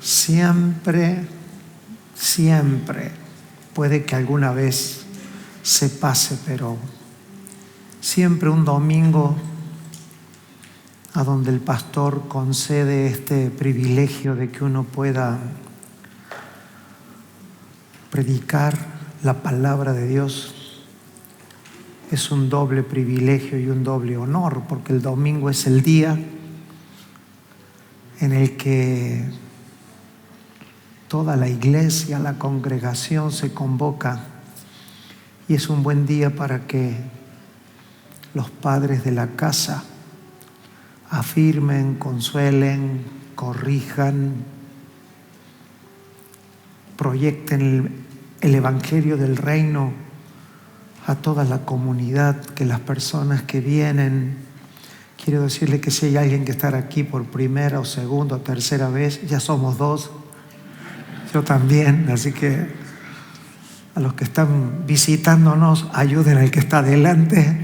Siempre, siempre puede que alguna vez se pase, pero siempre un domingo a donde el pastor concede este privilegio de que uno pueda predicar la palabra de Dios, es un doble privilegio y un doble honor, porque el domingo es el día en el que toda la iglesia, la congregación se convoca, y es un buen día para que los padres de la casa afirmen, consuelen, corrijan, proyecten el evangelio del reino a toda la comunidad, que las personas que vienen, quiero decirle que si hay alguien que está aquí por primera o segunda o tercera vez, ya somos dos, yo también, así que a los que están visitándonos, ayuden al que está adelante.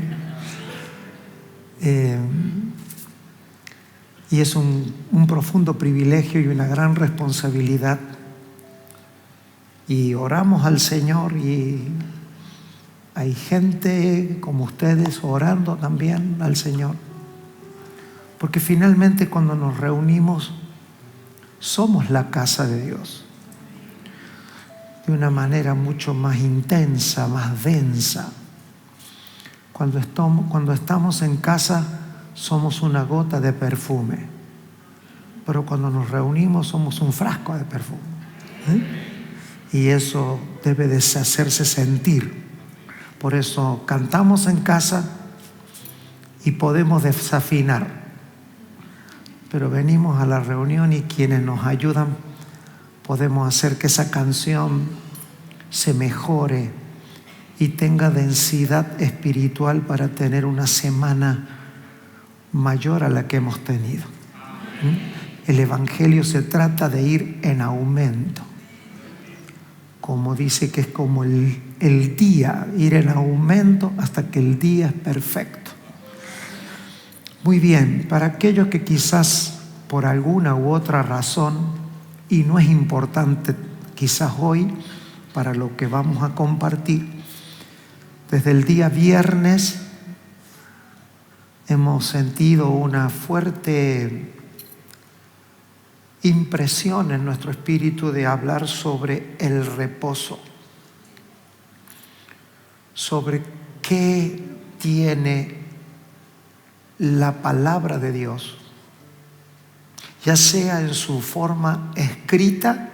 Y es un profundo privilegio y una gran responsabilidad. Y oramos al Señor, y hay gente como ustedes orando también al Señor. Porque finalmente cuando nos reunimos, somos la casa de Dios. De una manera mucho más intensa, más densa. Cuando estamos en casa, somos una gota de perfume. Pero cuando nos reunimos, somos un frasco de perfume. Y eso debe de hacerse sentir. Por eso cantamos en casa y podemos desafinar. Pero venimos a la reunión y quienes nos ayudan podemos hacer que esa canción se mejore y tenga densidad espiritual para tener una semana mayor a la que hemos tenido. El evangelio se trata de ir en aumento. Como dice que es como el día, ir en aumento hasta que el día es perfecto. Muy bien, para aquellos que quizás por alguna u otra razón, y no es importante quizás hoy para lo que vamos a compartir, desde el día viernes hemos sentido una fuerte impresión en nuestro espíritu de hablar sobre el reposo, sobre qué tiene la palabra de Dios, ya sea en su forma escrita,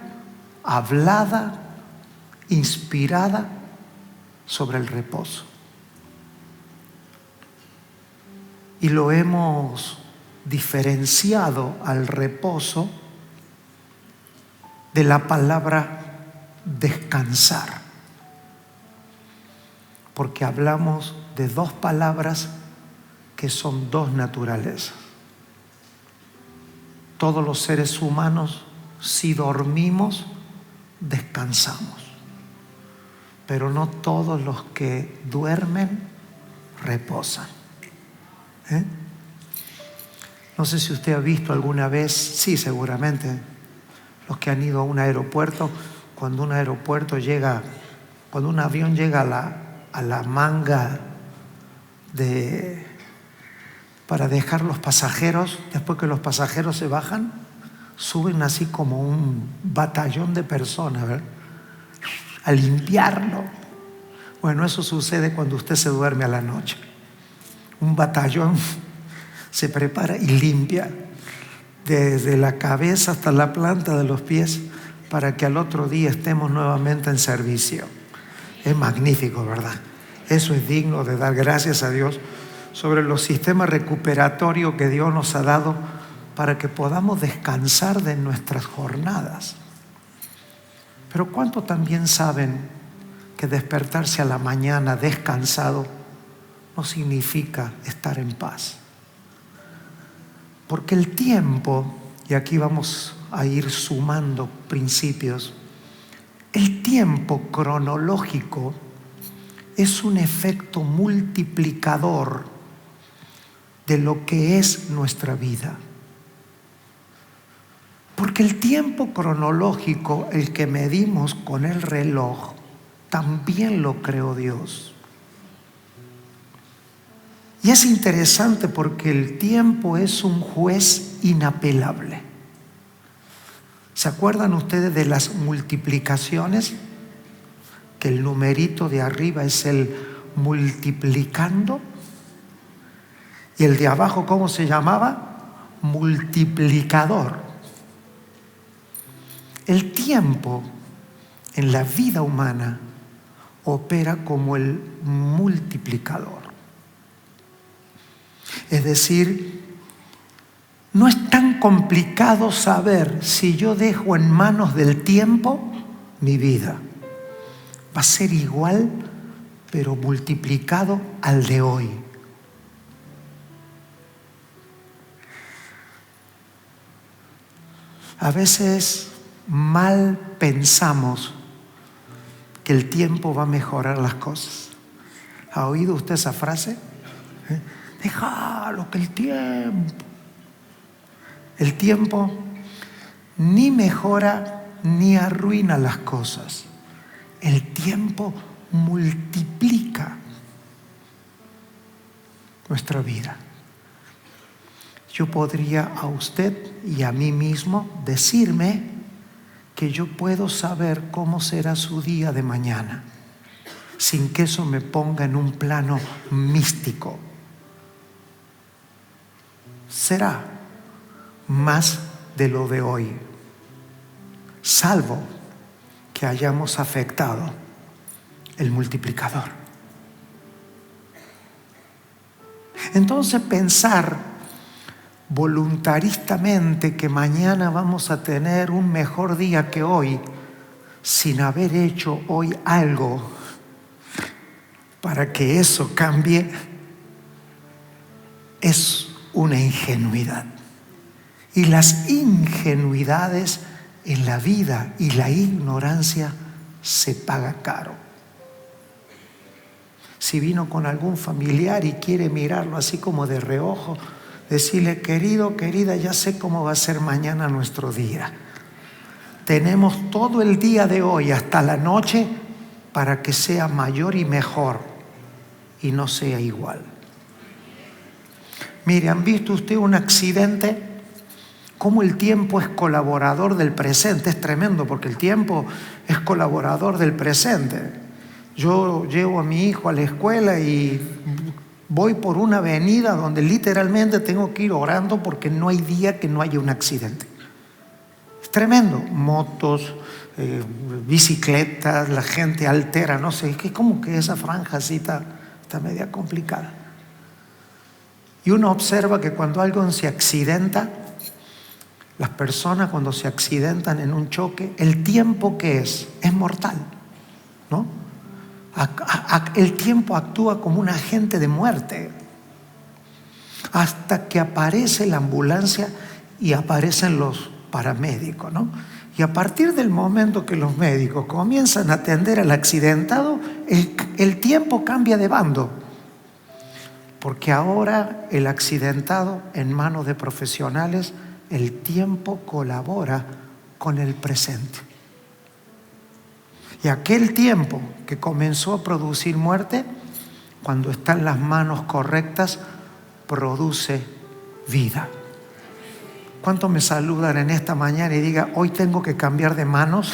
hablada, inspirada, sobre el reposo. Y lo hemos diferenciado al reposo de la palabra descansar, porque hablamos de dos palabras que son dos naturalezas. Todos los seres humanos, si dormimos, descansamos, pero no todos los que duermen reposan. No sé si usted ha visto alguna vez, sí, seguramente, los que han ido a un aeropuerto, cuando un avión llega a la manga para dejar los pasajeros, después que los pasajeros se bajan, suben así como un batallón de personas, ¿verdad?, a limpiarlo. Bueno, eso sucede cuando usted se duerme a la noche. Un batallón se prepara y limpia desde la cabeza hasta la planta de los pies para que al otro día estemos nuevamente en servicio. Es magnífico, ¿verdad? Eso es digno de dar gracias a Dios sobre los sistemas recuperatorios que Dios nos ha dado para que podamos descansar de nuestras jornadas. Pero ¿cuánto también saben que despertarse a la mañana descansado no significa estar en paz? Porque el tiempo, y aquí vamos a ir sumando principios, el tiempo cronológico es un efecto multiplicador de lo que es nuestra vida. Porque el tiempo cronológico, el que medimos con el reloj, también lo creó Dios. Y es interesante porque el tiempo es un juez inapelable. ¿Se acuerdan ustedes de las multiplicaciones? Que el numerito de arriba es el multiplicando. Y el de abajo, ¿cómo se llamaba? Multiplicador. El tiempo en la vida humana opera como el multiplicador. Es decir, no es tan complicado saber si yo dejo en manos del tiempo mi vida. Va a ser igual, pero multiplicado al de hoy. A veces mal pensamos que el tiempo va a mejorar las cosas. ¿Ha oído usted esa frase? Déjalo que el tiempo ni mejora ni arruina las cosas. El tiempo multiplica nuestra vida. Yo podría a usted y a mí mismo decirme que yo puedo saber cómo será su día de mañana, sin que eso me ponga en un plano místico. Será más de lo de hoy, salvo que hayamos afectado el multiplicador. Entonces pensar voluntaristamente que mañana vamos a tener un mejor día que hoy, sin haber hecho hoy algo para que eso cambie, es una ingenuidad. Y las ingenuidades en la vida y la ignorancia se paga caro. Si vino con algún familiar y quiere mirarlo así como de reojo, decirle: querido, querida, ya sé cómo va a ser mañana nuestro día. Tenemos todo el día de hoy hasta la noche para que sea mayor y mejor y no sea igual. Mire, ¿han visto usted un accidente? Cómo el tiempo es colaborador del presente. Es tremendo porque el tiempo es colaborador del presente. Yo llevo a mi hijo a la escuela y voy por una avenida donde literalmente tengo que ir orando porque no hay día que no haya un accidente. Es tremendo. Motos, bicicletas, la gente altera, no sé, que como que esa franja así está media complicada. Y uno observa que cuando alguien se accidenta, las personas cuando se accidentan en un choque, el tiempo que es mortal, ¿no? El tiempo actúa como un agente de muerte hasta que aparece la ambulancia y aparecen los paramédicos, ¿no? Y a partir del momento que los médicos comienzan a atender al accidentado, el tiempo cambia de bando. Porque ahora el accidentado, en manos de profesionales, el tiempo colabora con el presente. Y aquel tiempo que comenzó a producir muerte, cuando está en las manos correctas, produce vida. ¿Cuántos me saludan en esta mañana y digan: hoy tengo que cambiar de manos?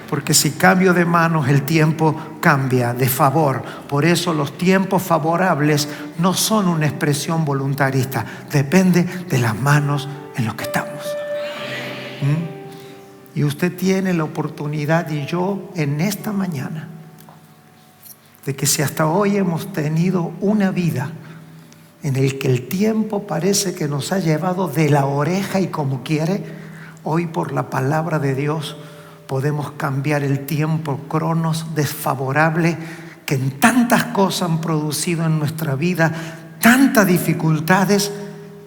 Porque si cambio de manos, el tiempo cambia de favor. Por eso los tiempos favorables no son una expresión voluntarista. Depende de las manos en las que estamos. Y usted tiene la oportunidad, y yo en esta mañana, de que si hasta hoy hemos tenido una vida en el que el tiempo parece que nos ha llevado de la oreja y como quiere, hoy por la palabra de Dios podemos cambiar el tiempo cronos desfavorable que en tantas cosas han producido en nuestra vida tantas dificultades,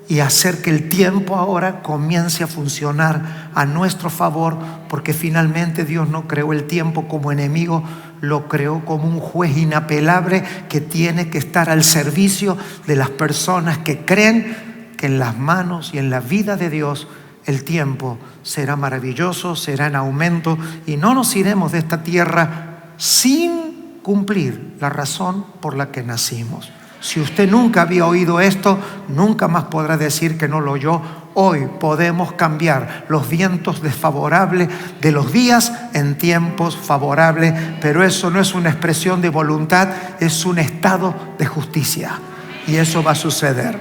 y hacer que el tiempo ahora comience a funcionar a nuestro favor, porque finalmente Dios no creó el tiempo como enemigo, lo creó como un juez inapelable que tiene que estar al servicio de las personas que creen que en las manos y en la vida de Dios el tiempo será maravilloso, será en aumento y no nos iremos de esta tierra sin cumplir la razón por la que nacimos. Si usted nunca había oído esto, nunca más podrá decir que no lo oyó. Hoy podemos cambiar los vientos desfavorables de los días en tiempos favorables, pero eso no es una expresión de voluntad, es un estado de justicia. Y eso va a suceder.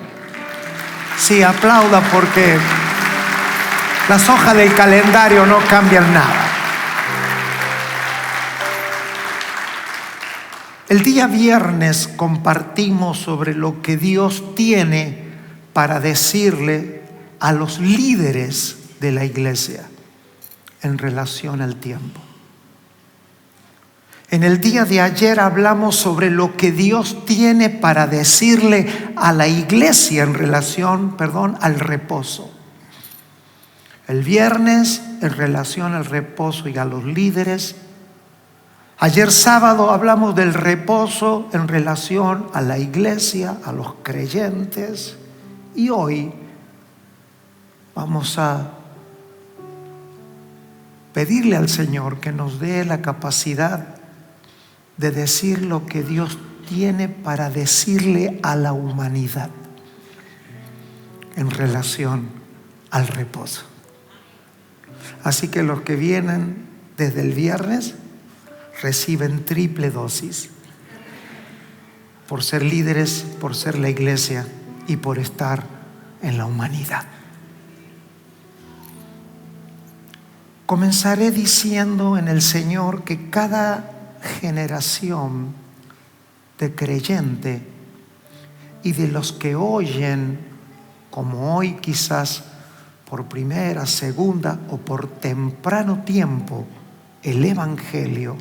Sí, aplauda porque las hojas del calendario no cambian nada. El día viernes compartimos sobre lo que Dios tiene para decirle a los líderes de la iglesia en relación al tiempo. En el día de ayer hablamos sobre lo que Dios tiene para decirle a la iglesia en relación, al reposo. El viernes en relación al reposo y a los líderes. Ayer sábado hablamos del reposo en relación a la iglesia, a los creyentes. Y hoy vamos a pedirle al Señor que nos dé la capacidad de decir lo que Dios tiene para decirle a la humanidad en relación al reposo. Así que los que vienen desde el viernes reciben triple dosis por ser líderes, por ser la iglesia y por estar en la humanidad. Comenzaré diciendo en el Señor que cada generación de creyente y de los que oyen, como hoy quizás por primera, segunda o por temprano tiempo, el Evangelio,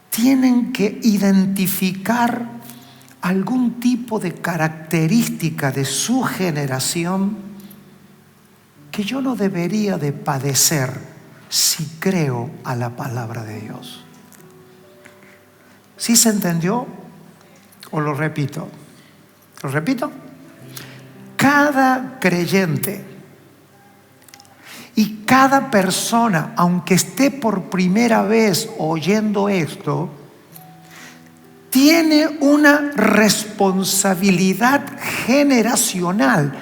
tienen que identificar algún tipo de característica de su generación que yo no debería de padecer si creo a la palabra de Dios. ¿Sí se entendió? ¿O lo repito? ¿Lo repito? Cada creyente y cada persona, aunque esté por primera vez oyendo esto, tiene una responsabilidad generacional.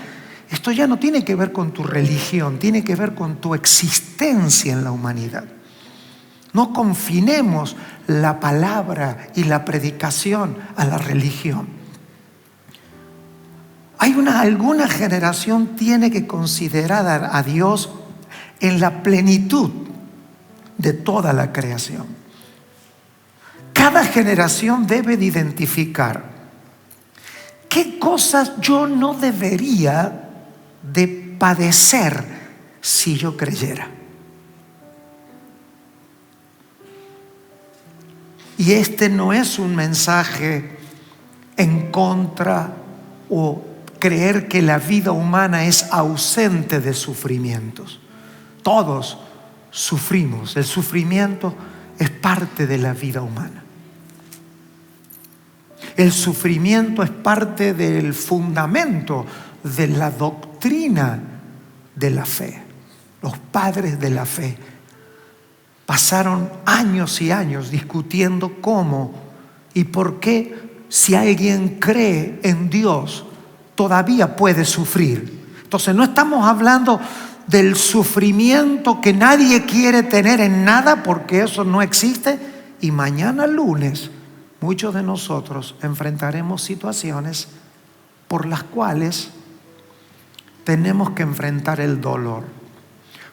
Esto ya no tiene que ver con tu religión, tiene que ver con tu existencia en la humanidad. No confinemos la palabra y la predicación a la religión. Alguna generación tiene que considerar a Dios en la plenitud de toda la creación. Cada generación debe de identificar qué cosas yo no debería de padecer si yo creyera. Y este no es un mensaje en contra o creer que la vida humana es ausente de sufrimientos. Todos sufrimos. El sufrimiento es parte de la vida humana. El sufrimiento es parte del fundamento de la doctrina de la fe. Los padres de la fe pasaron años y años discutiendo cómo y por qué, si alguien cree en Dios, todavía puede sufrir. Entonces no estamos hablando del sufrimiento que nadie quiere tener en nada, porque eso no existe. Y mañana lunes muchos de nosotros enfrentaremos situaciones por las cuales tenemos que enfrentar el dolor,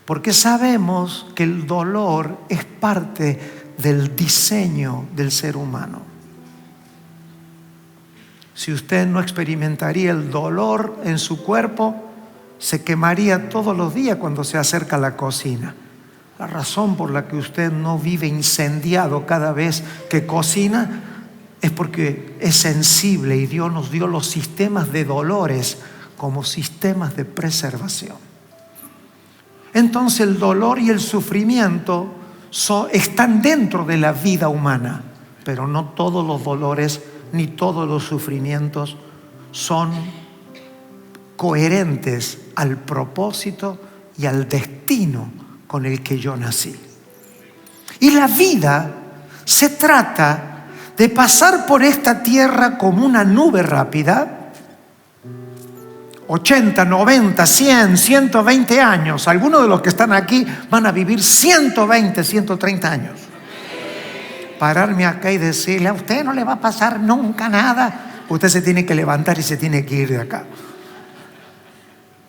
porque sabemos que el dolor es parte del diseño del ser humano. Si usted no experimentaría el dolor en su cuerpo, se quemaría todos los días cuando se acerca a la cocina. La razón por la que usted no vive incendiado cada vez que cocina es porque es sensible, y Dios nos dio los sistemas de dolores como sistemas de preservación. Entonces el dolor y el sufrimiento están dentro de la vida humana, pero no todos los dolores ni todos los sufrimientos son coherentes al propósito y al destino con el que yo nací. Y la vida se trata de pasar por esta tierra como una nube rápida, 80, 90, 100, 120 años. Algunos de los que están aquí van a vivir 120, 130 años. Pararme acá y decirle: a usted no le va a pasar nunca nada. Usted se tiene que levantar y se tiene que ir de acá.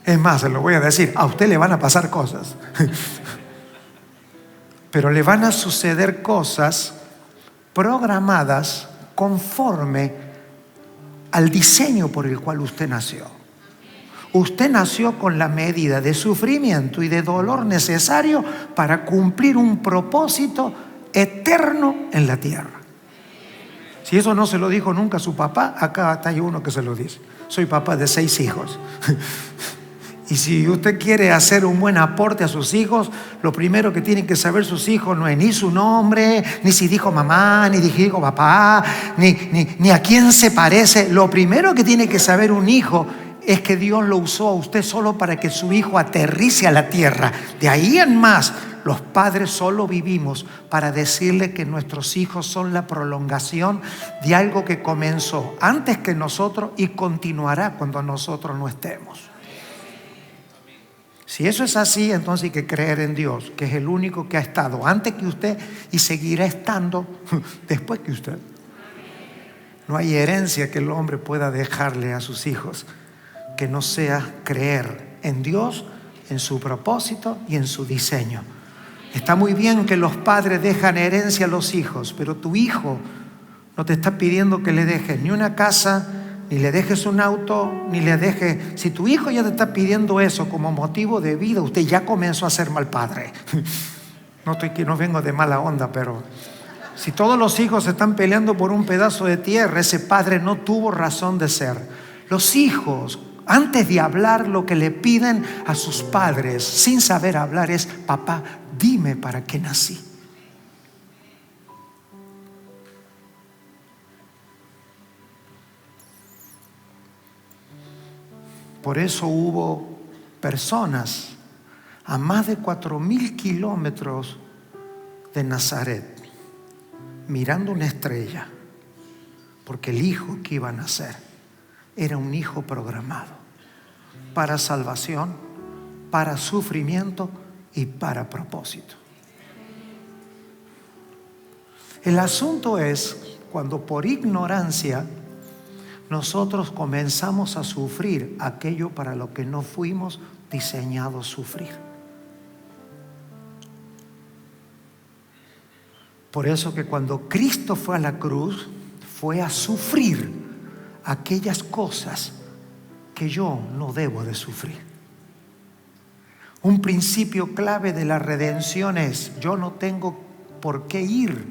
Es más, se lo voy a decir, a usted le van a pasar cosas. Pero le van a suceder cosas programadas conforme al diseño por el cual usted nació. Usted nació con la medida de sufrimiento y de dolor necesario para cumplir un propósito eterno en la tierra. Si eso no se lo dijo nunca su papá, acá hay uno que se lo dice. Soy papá de 6 hijos. Y si usted quiere hacer un buen aporte a sus hijos, lo primero que tienen que saber sus hijos no es ni su nombre, ni si dijo mamá, ni dijo papá, ni a quién se parece. Lo primero que tiene que saber un hijo es que Dios lo usó a usted solo para que su hijo aterrice a la tierra. De ahí en más, los padres solo vivimos para decirle que nuestros hijos son la prolongación de algo que comenzó antes que nosotros y continuará cuando nosotros no estemos. Si eso es así, entonces hay que creer en Dios, que es el único que ha estado antes que usted y seguirá estando después que usted. No hay herencia que el hombre pueda dejarle a sus hijos que no sea creer en Dios, en su propósito y en su diseño. Está muy bien que los padres dejan herencia a los hijos, pero tu hijo no te está pidiendo que le dejes ni una casa, ni le dejes un auto, ni le dejes... Si tu hijo ya te está pidiendo eso como motivo de vida, usted ya comenzó a ser mal padre. No vengo de mala onda, pero si todos los hijos están peleando por un pedazo de tierra, ese padre no tuvo razón de ser. Los hijos, antes de hablar, lo que le piden a sus padres sin saber hablar es: papá, dime para qué nací. Por eso hubo personas a más de 4.000 kilómetros de Nazaret mirando una estrella, porque el hijo que iba a nacer era un hijo programado para salvación, para sufrimiento y para propósito. El asunto es cuando por ignorancia nosotros comenzamos a sufrir aquello para lo que no fuimos diseñados a sufrir. Por eso que cuando Cristo fue a la cruz, fue a sufrir aquellas cosas que yo no debo de sufrir. Un principio clave de la redención es: yo no tengo por qué ir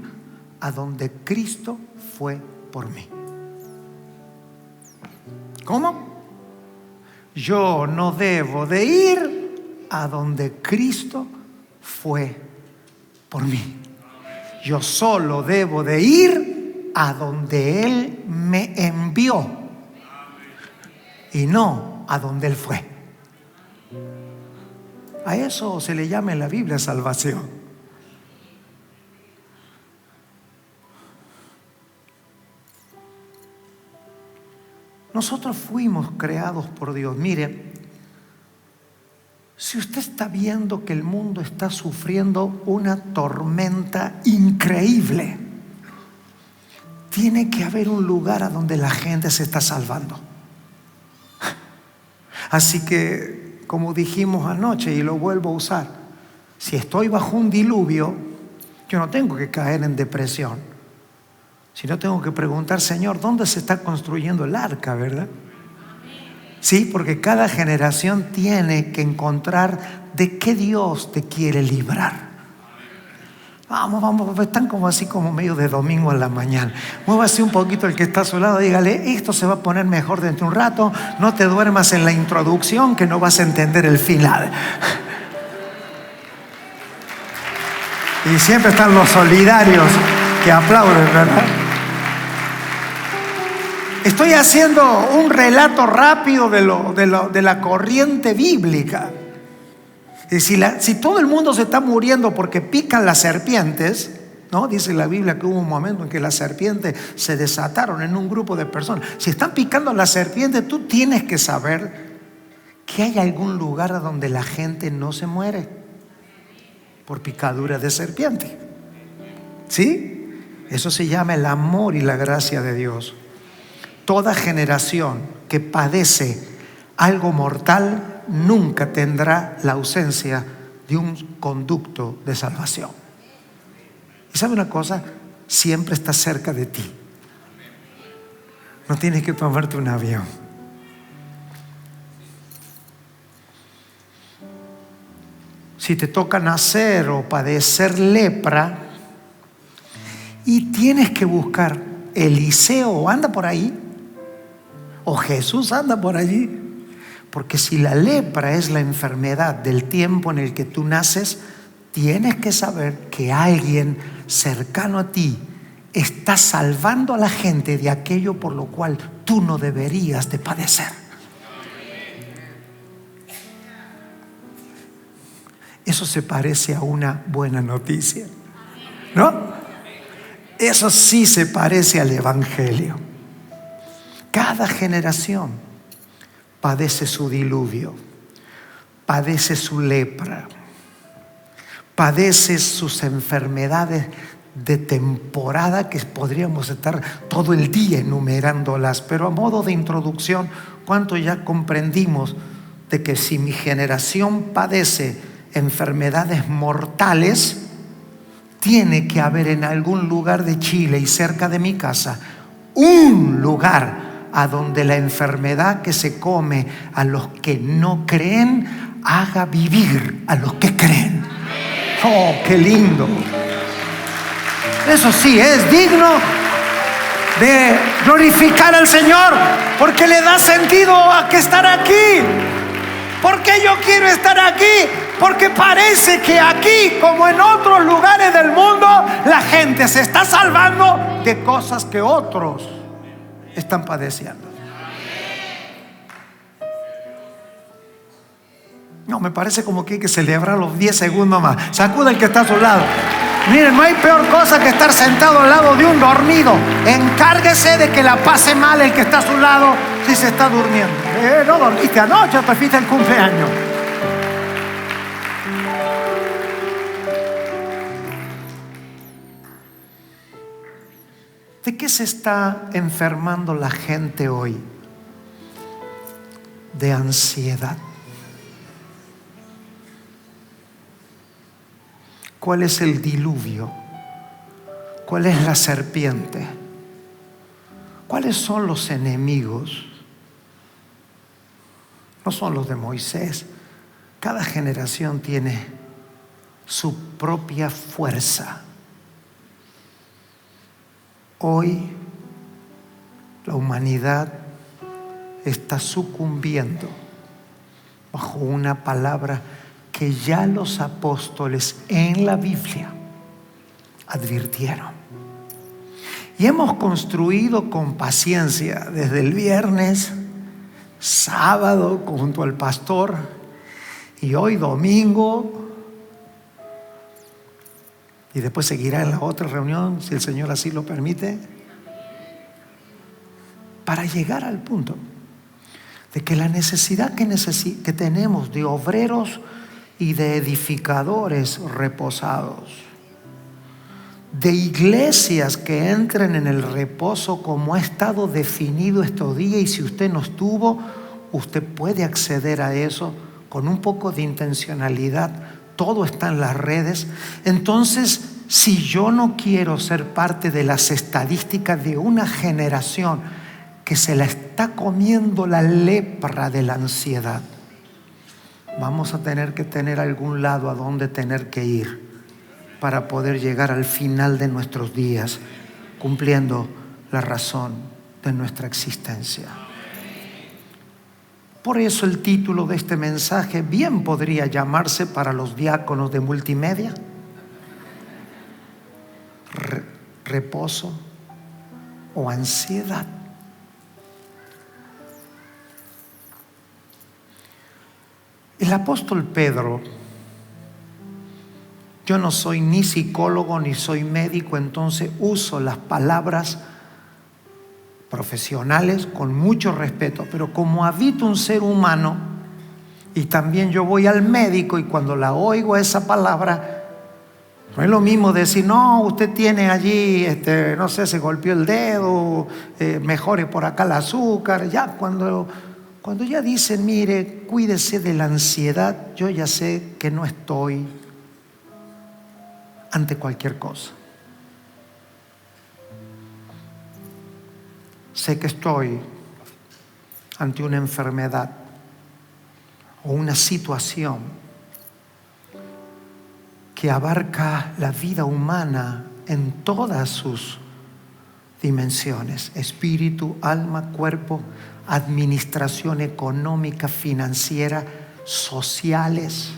a donde Cristo fue por mí. ¿Cómo? Yo no debo de ir a donde Cristo fue por mí. Yo solo debo de ir a donde Él me envió y no a donde Él fue. A eso se le llama en la Biblia salvación. Nosotros fuimos creados por Dios. Mire, si usted está viendo que el mundo está sufriendo una tormenta increíble, tiene que haber un lugar a donde la gente se está salvando. Así que, como dijimos anoche y lo vuelvo a usar, si estoy bajo un diluvio, yo no tengo que caer en depresión. Si no, tengo que preguntar: Señor, ¿dónde se está construyendo el arca, verdad? Sí, porque cada generación tiene que encontrar de qué Dios te quiere librar. Vamos, están como así como medio de domingo en la mañana. Muévase un poquito el que está a su lado, dígale: esto se va a poner mejor dentro de un rato, no te duermas en la introducción que no vas a entender el final. Y siempre están los solidarios que aplauden, ¿verdad? Estoy haciendo un relato rápido de la corriente bíblica. Y si todo el mundo se está muriendo porque pican las serpientes, ¿no? Dice la Biblia que hubo un momento en que las serpientes se desataron en un grupo de personas. Si están picando las serpientes, tú tienes que saber que hay algún lugar donde la gente no se muere por picadura de serpiente. ¿Sí? Eso se llama el amor y la gracia de Dios. Toda generación que padece algo mortal nunca tendrá la ausencia de un conducto de salvación. ¿Y sabe una cosa? Siempre está cerca de ti. No tienes que tomarte un avión. Si te toca nacer o padecer lepra y tienes que buscar, Eliseo anda por ahí o Jesús anda por allí, porque si la lepra es la enfermedad del tiempo en el que tú naces, tienes que saber que alguien cercano a ti está salvando a la gente de aquello por lo cual tú no deberías de padecer. Eso se parece a una buena noticia, ¿no? Eso sí se parece al Evangelio. Cada generación padece su diluvio, padece su lepra, padece sus enfermedades de temporada que podríamos estar todo el día enumerándolas, pero a modo de introducción, ¿cuánto ya comprendimos de que si mi generación padece enfermedades mortales, tiene que haber en algún lugar de Chile y cerca de mi casa un lugar a donde la enfermedad que se come a los que no creen haga vivir a los que creen? ¡Oh, qué lindo! Eso sí, es digno de glorificar al Señor, porque le da sentido a que estar aquí. ¿Por qué yo quiero estar aquí? Porque parece que aquí, como en otros lugares del mundo, la gente se está salvando de cosas que otros están padeciendo. No, me parece como que hay que celebrar los 10 segundos más. Sacuda el que está a su lado. Miren, no hay peor cosa que estar sentado al lado de un dormido. Encárguese de que la pase mal el que está a su lado si se está durmiendo. No dormiste anoche, te fuiste el cumpleaños. ¿De qué se está enfermando la gente hoy? De ansiedad. ¿Cuál es el diluvio? ¿Cuál es la serpiente? ¿Cuáles son los enemigos? No son los de Moisés. Cada generación tiene su propia fuerza. Hoy la humanidad está sucumbiendo bajo una palabra que ya los apóstoles en la Biblia advirtieron. Y hemos construido con paciencia desde el viernes, sábado junto al pastor y hoy domingo, y después seguirá en la otra reunión si el Señor así lo permite, para llegar al punto de que la necesidad que tenemos de obreros y de edificadores reposados, de iglesias que entren en el reposo como ha estado definido estos días, y si usted no estuvo, usted puede acceder a eso con un poco de intencionalidad. Todo está en las redes. Entonces, si yo no quiero ser parte de las estadísticas de una generación que se la está comiendo la lepra de la ansiedad, vamos a tener que tener algún lado a donde tener que ir para poder llegar al final de nuestros días cumpliendo la razón de nuestra existencia. Por eso el título de este mensaje bien podría llamarse para los diáconos de multimedia: reposo o ansiedad. El apóstol Pedro, yo no soy ni psicólogo ni soy médico, entonces uso las palabras profesionales con mucho respeto, pero como habito un ser humano y también yo voy al médico y cuando la oigo esa palabra, no es lo mismo decir, no, usted tiene allí, no sé, se golpeó el dedo, mejore por acá el azúcar. Ya cuando ya dicen, mire, cuídese de la ansiedad, yo ya sé que no estoy ante cualquier cosa. Sé que estoy ante una enfermedad o una situación que abarca la vida humana en todas sus dimensiones: espíritu, alma, cuerpo, administración económica, financiera, sociales.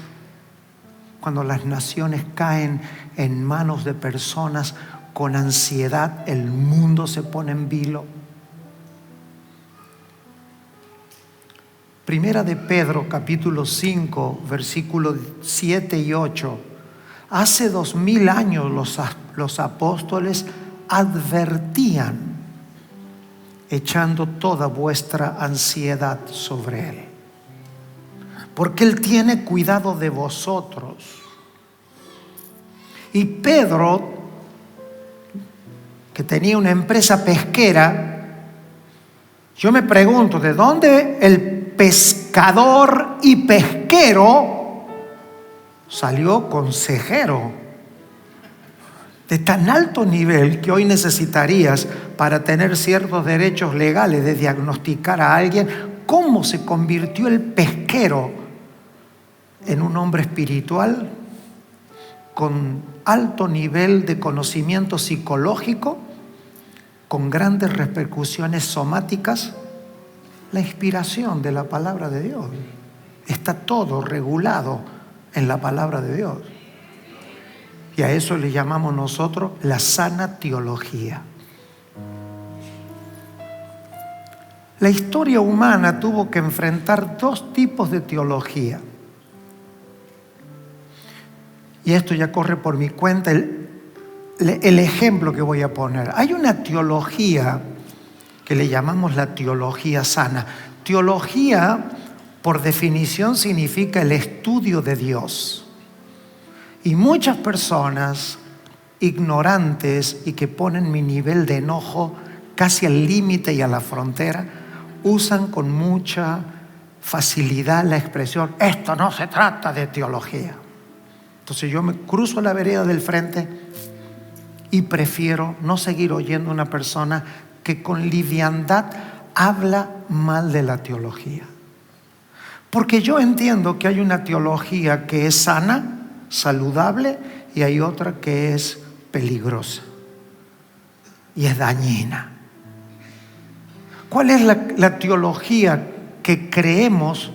Cuando las naciones caen en manos de personas con ansiedad, el mundo se pone en vilo. Primera de Pedro, capítulo 5, versículos 7 y 8. Hace 2000 años los apóstoles advertían, echando toda vuestra ansiedad sobre Él, porque Él tiene cuidado de vosotros. Y Pedro, que tenía una empresa pesquera, yo me pregunto, ¿de dónde el pescador y pesquero salió consejero de tan alto nivel que hoy necesitarías para tener ciertos derechos legales de diagnosticar a alguien? ¿Cómo se convirtió el pesquero en un hombre espiritual con alto nivel de conocimiento psicológico, con grandes repercusiones somáticas? La inspiración de la palabra de Dios. Está todo regulado en la palabra de Dios. Y a eso le llamamos nosotros la sana teología. La historia humana tuvo que enfrentar dos tipos de teología. Y esto ya corre por mi cuenta el ejemplo que voy a poner. Hay una teología que le llamamos la teología sana. Teología, por definición, significa el estudio de Dios. Y muchas personas ignorantes y que ponen mi nivel de enojo casi al límite y a la frontera, usan con mucha facilidad la expresión, esto no se trata de teología. Entonces yo me cruzo la vereda del frente y prefiero no seguir oyendo a una persona que con liviandad habla mal de la teología. Porque yo entiendo que hay una teología que es sana, saludable, y hay otra que es peligrosa y es dañina. ¿Cuál es la teología que creemos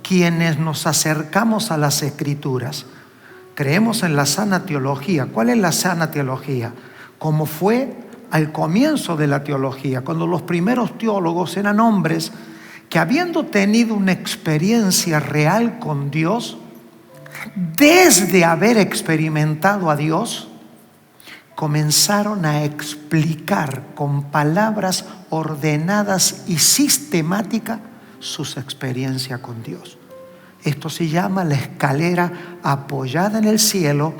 quienes nos acercamos a las Escrituras? Creemos en la sana teología. ¿Cuál es la sana teología? Como fue al comienzo de la teología, cuando los primeros teólogos eran hombres que, habiendo tenido una experiencia real con Dios, desde haber experimentado a Dios, comenzaron a explicar con palabras ordenadas y sistemáticas sus experiencias con Dios. Esto se llama la escalera apoyada en el cielo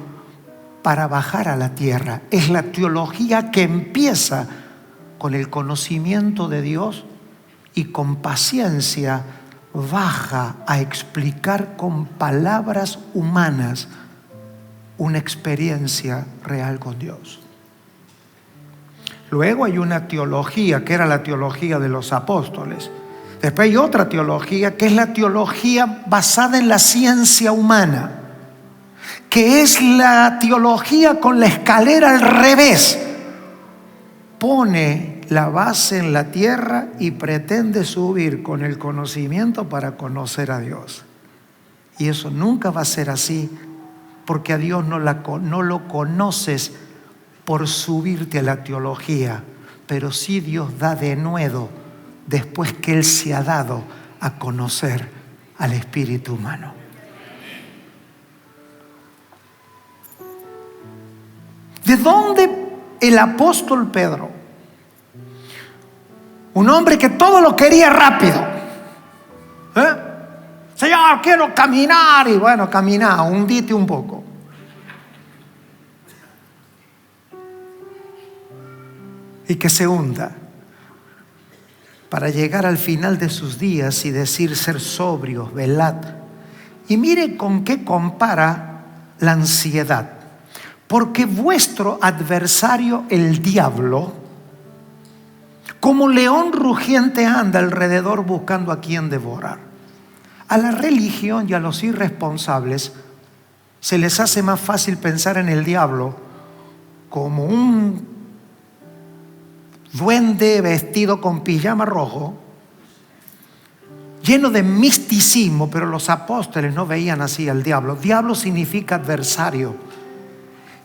para bajar a la tierra. Es la teología que empieza con el conocimiento de Dios y con paciencia baja a explicar con palabras humanas una experiencia real con Dios. Luego hay una teología que era la teología de los apóstoles. Después hay otra teología que es la teología basada en la ciencia humana, que es la teología con la escalera al revés. Pone la base en la tierra y pretende subir con el conocimiento para conocer a Dios. Y eso nunca va a ser así, porque a Dios no lo conoces por subirte a la teología, pero sí Dios da de nuevo después que Él se ha dado a conocer al espíritu humano. ¿De dónde el apóstol Pedro, un hombre que todo lo quería rápido, Señor, quiero caminar, y bueno, camina, hundite un poco, y que se hunda para llegar al final de sus días y decir: ser sobrios, velad? Y mire con qué compara la ansiedad. Porque vuestro adversario, el diablo, como león rugiente anda alrededor buscando a quien devorar. A la religión y a los irresponsables se les hace más fácil pensar en el diablo como un duende vestido con pijama rojo, lleno de misticismo, pero los apóstoles no veían así al diablo. Diablo significa adversario.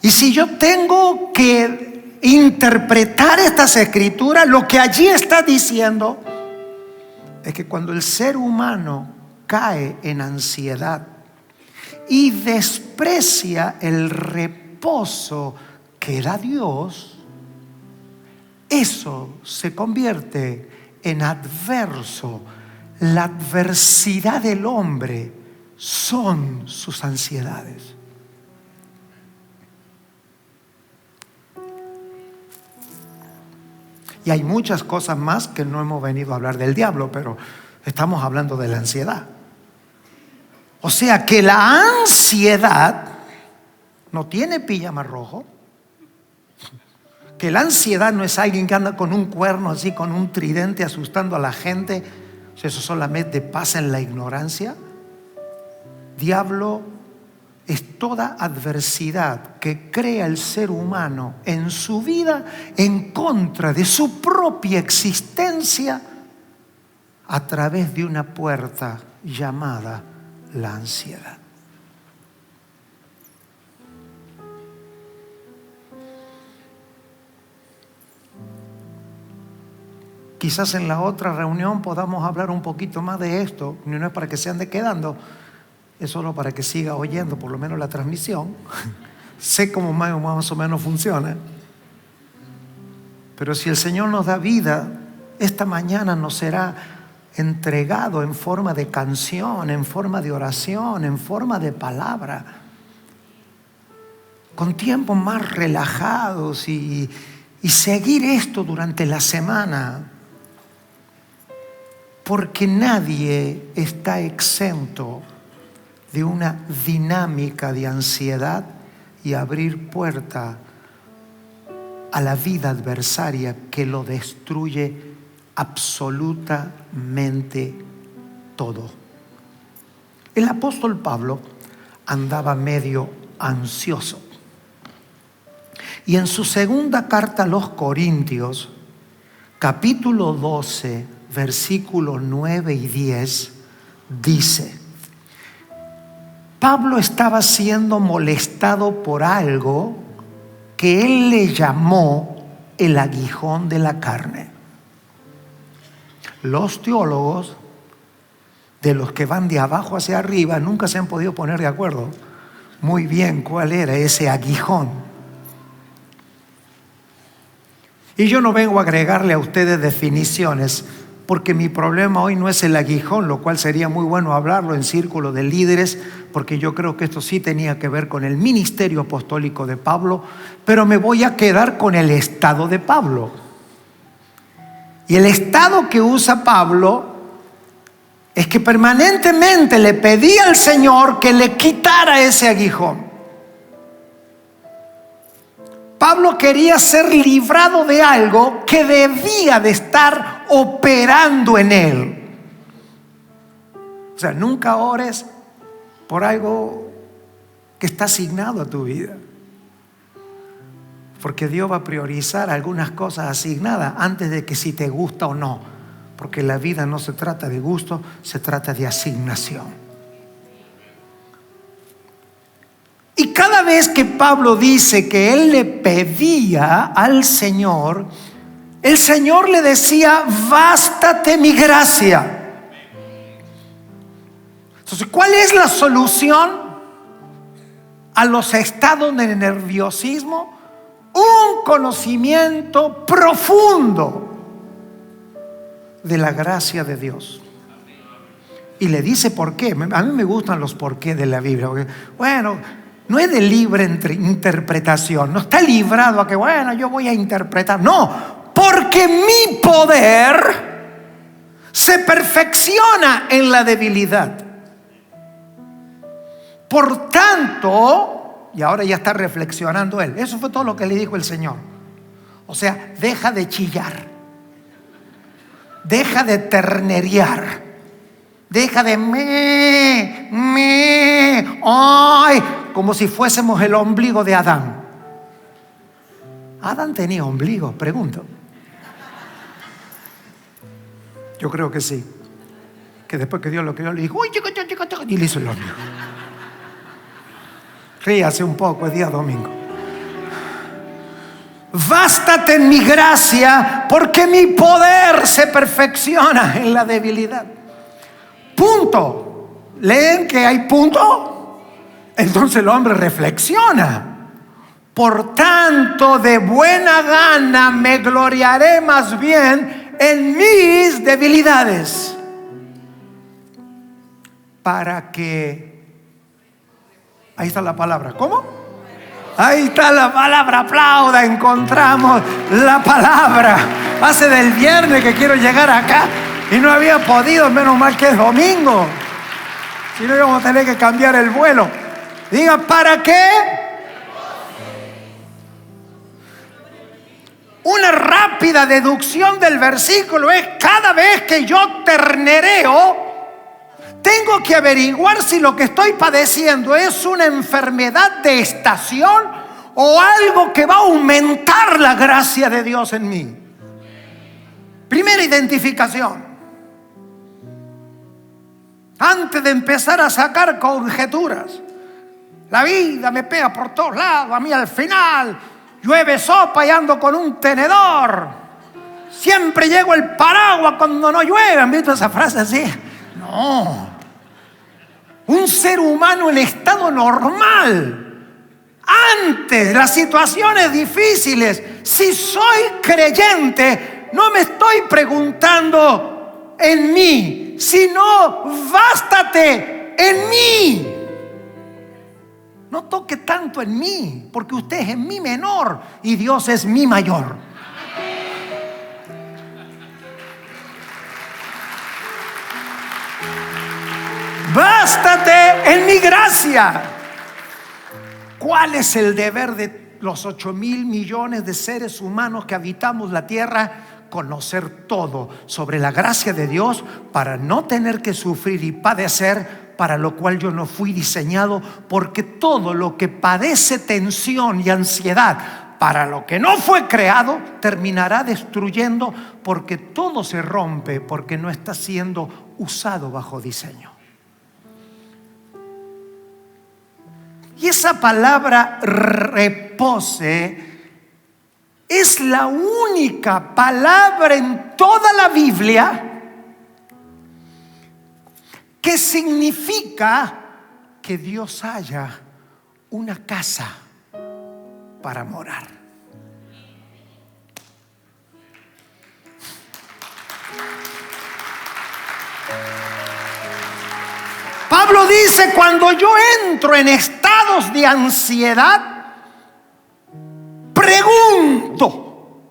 Y si yo tengo que interpretar estas escrituras, lo que allí está diciendo es que cuando el ser humano cae en ansiedad y desprecia el reposo que da Dios, eso se convierte en adverso. La adversidad del hombre son sus ansiedades. Y hay muchas cosas más que no hemos venido a hablar del diablo, pero estamos hablando de la ansiedad. O sea que la ansiedad no tiene pijama rojo. Que la ansiedad no es alguien que anda con un cuerno así, con un tridente asustando a la gente. Eso solamente pasa en la ignorancia. Diablo es toda adversidad que crea el ser humano en su vida en contra de su propia existencia a través de una puerta llamada la ansiedad. Quizás en la otra reunión podamos hablar un poquito más de esto. No es para que se ande quedando, es solo para que siga oyendo por lo menos la transmisión. Sé cómo más o menos funciona. Pero si el Señor nos da vida, esta mañana nos será entregado en forma de canción, en forma de oración, en forma de palabra, con tiempos más relajados y seguir esto durante la semana. Porque nadie está exento de una dinámica de ansiedad y abrir puerta a la vida adversaria que lo destruye absolutamente todo. El apóstol Pablo andaba medio ansioso. Y en su segunda carta a los Corintios, capítulo 12, versículos 9 y 10, dice: Pablo estaba siendo molestado por algo que él le llamó el aguijón de la carne. Los teólogos, de los que van de abajo hacia arriba, nunca se han podido poner de acuerdo muy bien cuál era ese aguijón. Y yo no vengo a agregarle a ustedes definiciones, porque mi problema hoy no es el aguijón, lo cual sería muy bueno hablarlo en círculo de líderes, porque yo creo que esto sí tenía que ver con el ministerio apostólico de Pablo, pero me voy a quedar con el estado de Pablo. Y el estado que usa Pablo es que permanentemente le pedía al Señor que le quitara ese aguijón. Pablo quería ser librado de algo que debía de estar operando en él. O sea, nunca ores por algo que está asignado a tu vida, porque Dios va a priorizar algunas cosas asignadas antes de que si te gusta o no, porque la vida no se trata de gusto, se trata de asignación. Y cada vez que Pablo dice que él le pedía al Señor, el Señor le decía: bástate mi gracia. Entonces, ¿cuál es la solución a los estados de nerviosismo? un conocimiento profundo de la gracia de Dios. Y le dice por qué. A mí me gustan los por qué de la Biblia, porque, bueno, no es de libre interpretación, no está librado a que, bueno, yo voy a interpretar. No, porque mi poder se perfecciona en la debilidad. Por tanto, y ahora ya está reflexionando él, eso fue todo lo que le dijo el Señor. O sea, deja de chillar, deja de ternerear, deja de ay, como si fuésemos el ombligo de Adán. ¿Adán tenía ombligo? Pregunto. Yo creo que sí. Que después que Dios lo creó, le dijo, uy, chico, y le hizo el ombligo. Ríase un poco, es día domingo. Bástate en mi gracia, porque mi poder se perfecciona en la debilidad. Punto. ¿Leen que hay punto? Entonces el hombre reflexiona. Por tanto, de buena gana me gloriaré más bien en mis debilidades, para que... Ahí está la palabra. ¿Cómo? Ahí está la palabra. Aplauda, encontramos la palabra. Hace del viernes que quiero llegar acá y no había podido, menos mal que es domingo. Si no íbamos a tener que cambiar el vuelo. Diga, ¿para qué? Una rápida deducción del versículo es: cada vez que yo ternereo, tengo que averiguar si lo que estoy padeciendo es una enfermedad de estación o algo que va a aumentar la gracia de Dios en mí. Primera identificación. Antes de empezar a sacar conjeturas, la vida me pega por todos lados. A mí al final llueve sopa y ando con un tenedor. Siempre llego el paraguas cuando no llueve. ¿Han visto esa frase así? No. Un ser humano en estado normal, antes las situaciones difíciles, si soy creyente, no me estoy preguntando en mí, sino bástate en mí. No toque tanto en mí, porque usted es en mi menor y Dios es mi mayor. Bástate en mi gracia. ¿Cuál es el deber de los 8,000 millones de seres humanos que habitamos la tierra? Conocer todo sobre la gracia de Dios para no tener que sufrir y padecer, para lo cual yo no fui diseñado, porque todo lo que padece tensión y ansiedad para lo que no fue creado terminará destruyendo, porque todo se rompe porque no está siendo usado bajo diseño. Y esa palabra repose es la única palabra en toda la Biblia que significa que Dios haya una casa para morar. Pablo dice: cuando yo entro en estados de ansiedad, pregunto,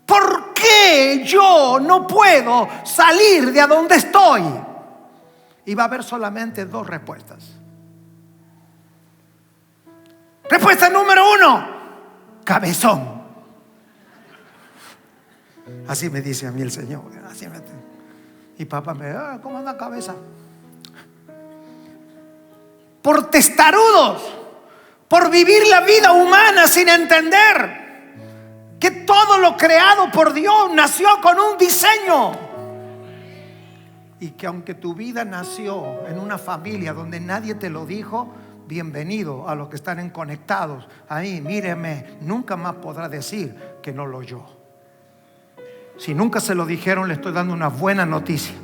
¿por qué yo no puedo salir de a donde estoy? Y va a haber solamente dos respuestas. Respuesta número 1: cabezón. Así me dice a mí el Señor. Así me... Y papá me dice: ¿cómo anda cabeza? Por testarudos, por vivir la vida humana sin entender que todo lo creado por Dios nació con un diseño, y que aunque tu vida nació en una familia donde nadie te lo dijo, bienvenido a los que están en conectados ahí, míreme, nunca más podrá decir que no lo oyó. Si nunca se lo dijeron, le estoy dando una buena noticia: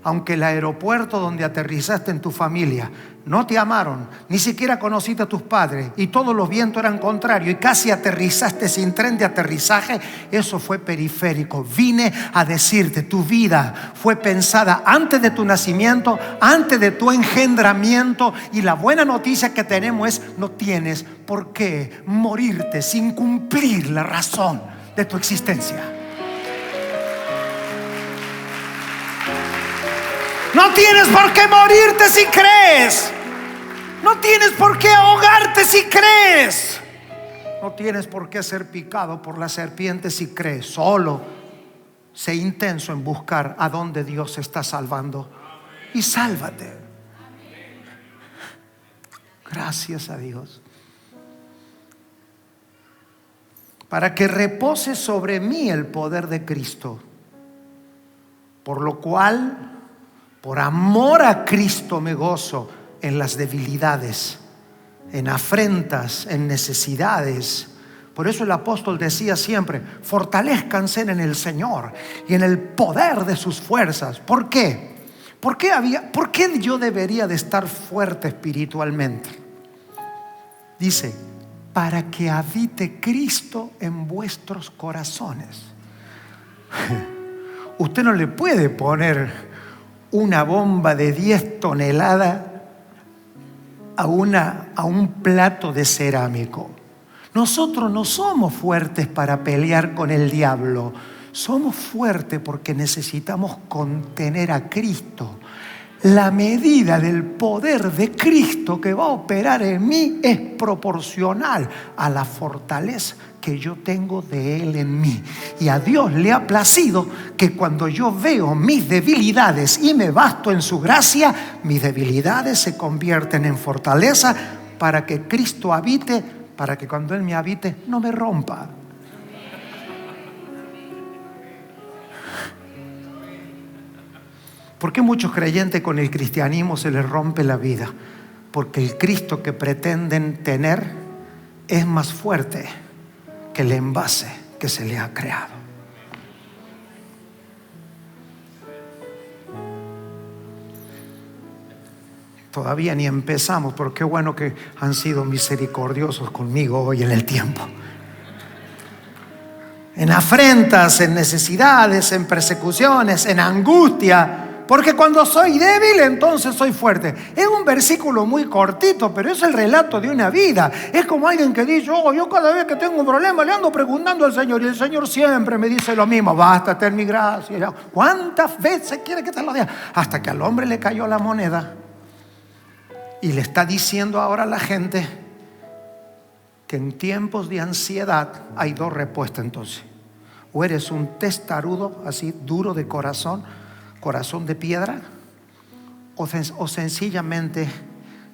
aunque el aeropuerto donde aterrizaste en tu familia no te amaron, ni siquiera conociste a tus padres y todos los vientos eran contrarios y casi aterrizaste sin tren de aterrizaje, eso fue periférico. Vine a decirte, tu vida fue pensada antes de tu nacimiento, antes de tu engendramiento, y la buena noticia que tenemos es: no tienes por qué morirte sin cumplir la razón de tu existencia. No tienes por qué morirte si crees. No tienes por qué ahogarte si crees. No tienes por qué ser picado por la serpiente si crees. Solo sé intenso en buscar a dónde Dios está salvando y sálvate. Gracias a Dios. Para que repose sobre mí el poder de Cristo, por lo cual, por amor a Cristo, me gozo en las debilidades, en afrentas, en necesidades. Por eso el apóstol decía siempre: fortalezcanse en el Señor y en el poder de sus fuerzas. ¿Por qué? ¿Por qué yo debería de estar fuerte espiritualmente? Dice: para que habite Cristo en vuestros corazones. Usted no le puede poner una bomba de 10 toneladas a un plato de cerámico. Nosotros no somos fuertes para pelear con el diablo. Somos fuertes porque necesitamos contener a Cristo. La medida del poder de Cristo que va a operar en mí es proporcional a la fortaleza que yo tengo de Él en mí. Y a Dios le ha placido que cuando yo veo mis debilidades y me basto en su gracia, mis debilidades se convierten en fortaleza para que Cristo habite, para que cuando Él me habite no me rompa. ¿Por qué muchos creyentes con el cristianismo se les rompe la vida? Porque el Cristo que pretenden tener es más fuerte que el envase que se le ha creado. Todavía ni empezamos, pero qué bueno que han sido misericordiosos conmigo hoy en el tiempo. En afrentas, en necesidades, en persecuciones, en angustia. Porque cuando soy débil, entonces soy fuerte. Es un versículo muy cortito, pero es el relato de una vida. Es como alguien que dice: yo cada vez que tengo un problema le ando preguntando al Señor, y el Señor siempre me dice lo mismo: bástate en mi gracia. ¿Cuántas veces quiere que te lo diga? Hasta que al hombre le cayó la moneda y le está diciendo ahora a la gente que en tiempos de ansiedad hay dos respuestas. Entonces, o eres un testarudo, así duro de corazón de piedra, o sencillamente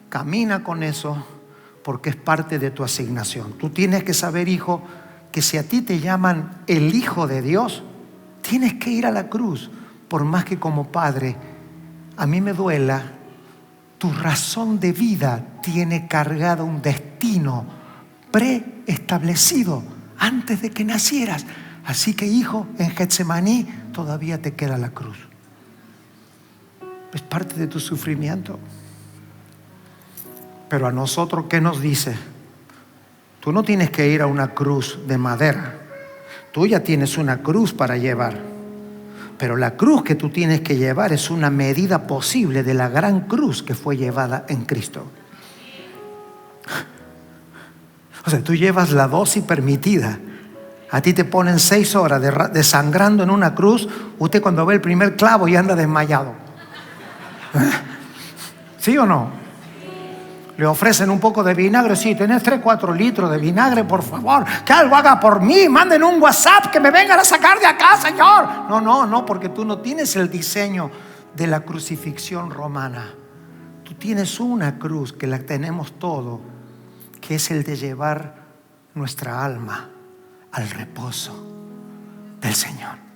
camina con eso, porque es parte de tu asignación. Tú tienes que saber, hijo, que si a ti te llaman el Hijo de Dios, tienes que ir a la cruz. Por más que como padre a mí me duela, tu razón de vida tiene cargado un destino preestablecido antes de que nacieras. Así que, hijo, en Getsemaní todavía te queda la cruz. Es parte de tu sufrimiento. Pero a nosotros, ¿qué nos dice? Tú no tienes que ir a una cruz de madera. Tú ya tienes una cruz para llevar. Pero la cruz que tú tienes que llevar es una medida posible de la gran cruz que fue llevada en Cristo. O sea, tú llevas la dosis permitida. A ti te ponen 6 horas desangrando en una cruz. Usted cuando ve el primer clavo ya anda desmayado. ¿Sí o no? Le ofrecen un poco de vinagre. Sí, tenés 3-4 litros de vinagre, por favor, que algo haga por mí. Manden un WhatsApp que me vengan a sacar de acá, Señor. No, porque tú no tienes el diseño de la crucifixión romana. Tú tienes una cruz que la tenemos todo, que es el de llevar nuestra alma al reposo del Señor.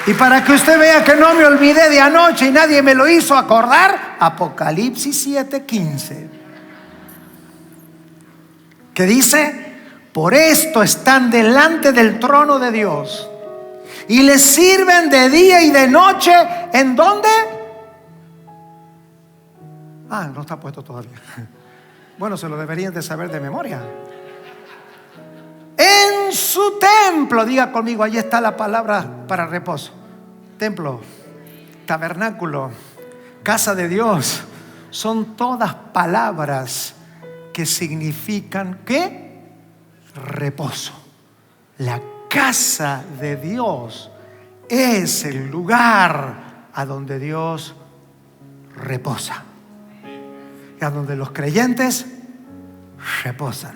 Y para que usted vea que no me olvidé de anoche y nadie me lo hizo acordar, Apocalipsis 7:15, que dice: Por esto están delante del trono de Dios y le sirven de día y de noche. ¿En dónde? No está puesto todavía. Bueno, se lo deberían de saber de memoria. En su templo. Diga conmigo, ahí está la palabra para reposo. Templo, tabernáculo, casa de Dios. Son todas palabras que significan ¿qué? Reposo. La casa de Dios es el lugar a donde Dios reposa, y a donde los creyentes reposan.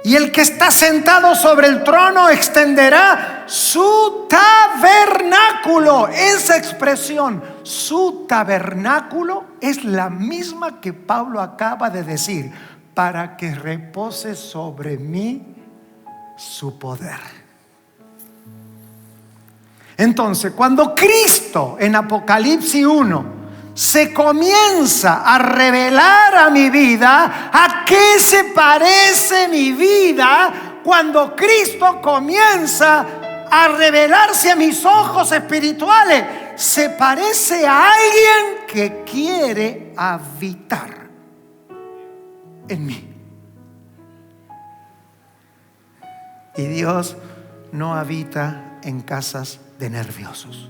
Y el que está sentado sobre el trono extenderá su tabernáculo. Esa expresión, su tabernáculo, es la misma que Pablo acaba de decir: para que repose sobre mí su poder. Entonces, cuando Cristo en Apocalipsis 1 se comienza a revelar a mi vida, ¿a qué se parece mi vida? Cuando Cristo comienza a revelarse a mis ojos espirituales, se parece a alguien que quiere habitar en mí. Y Dios no habita en casas de nerviosos.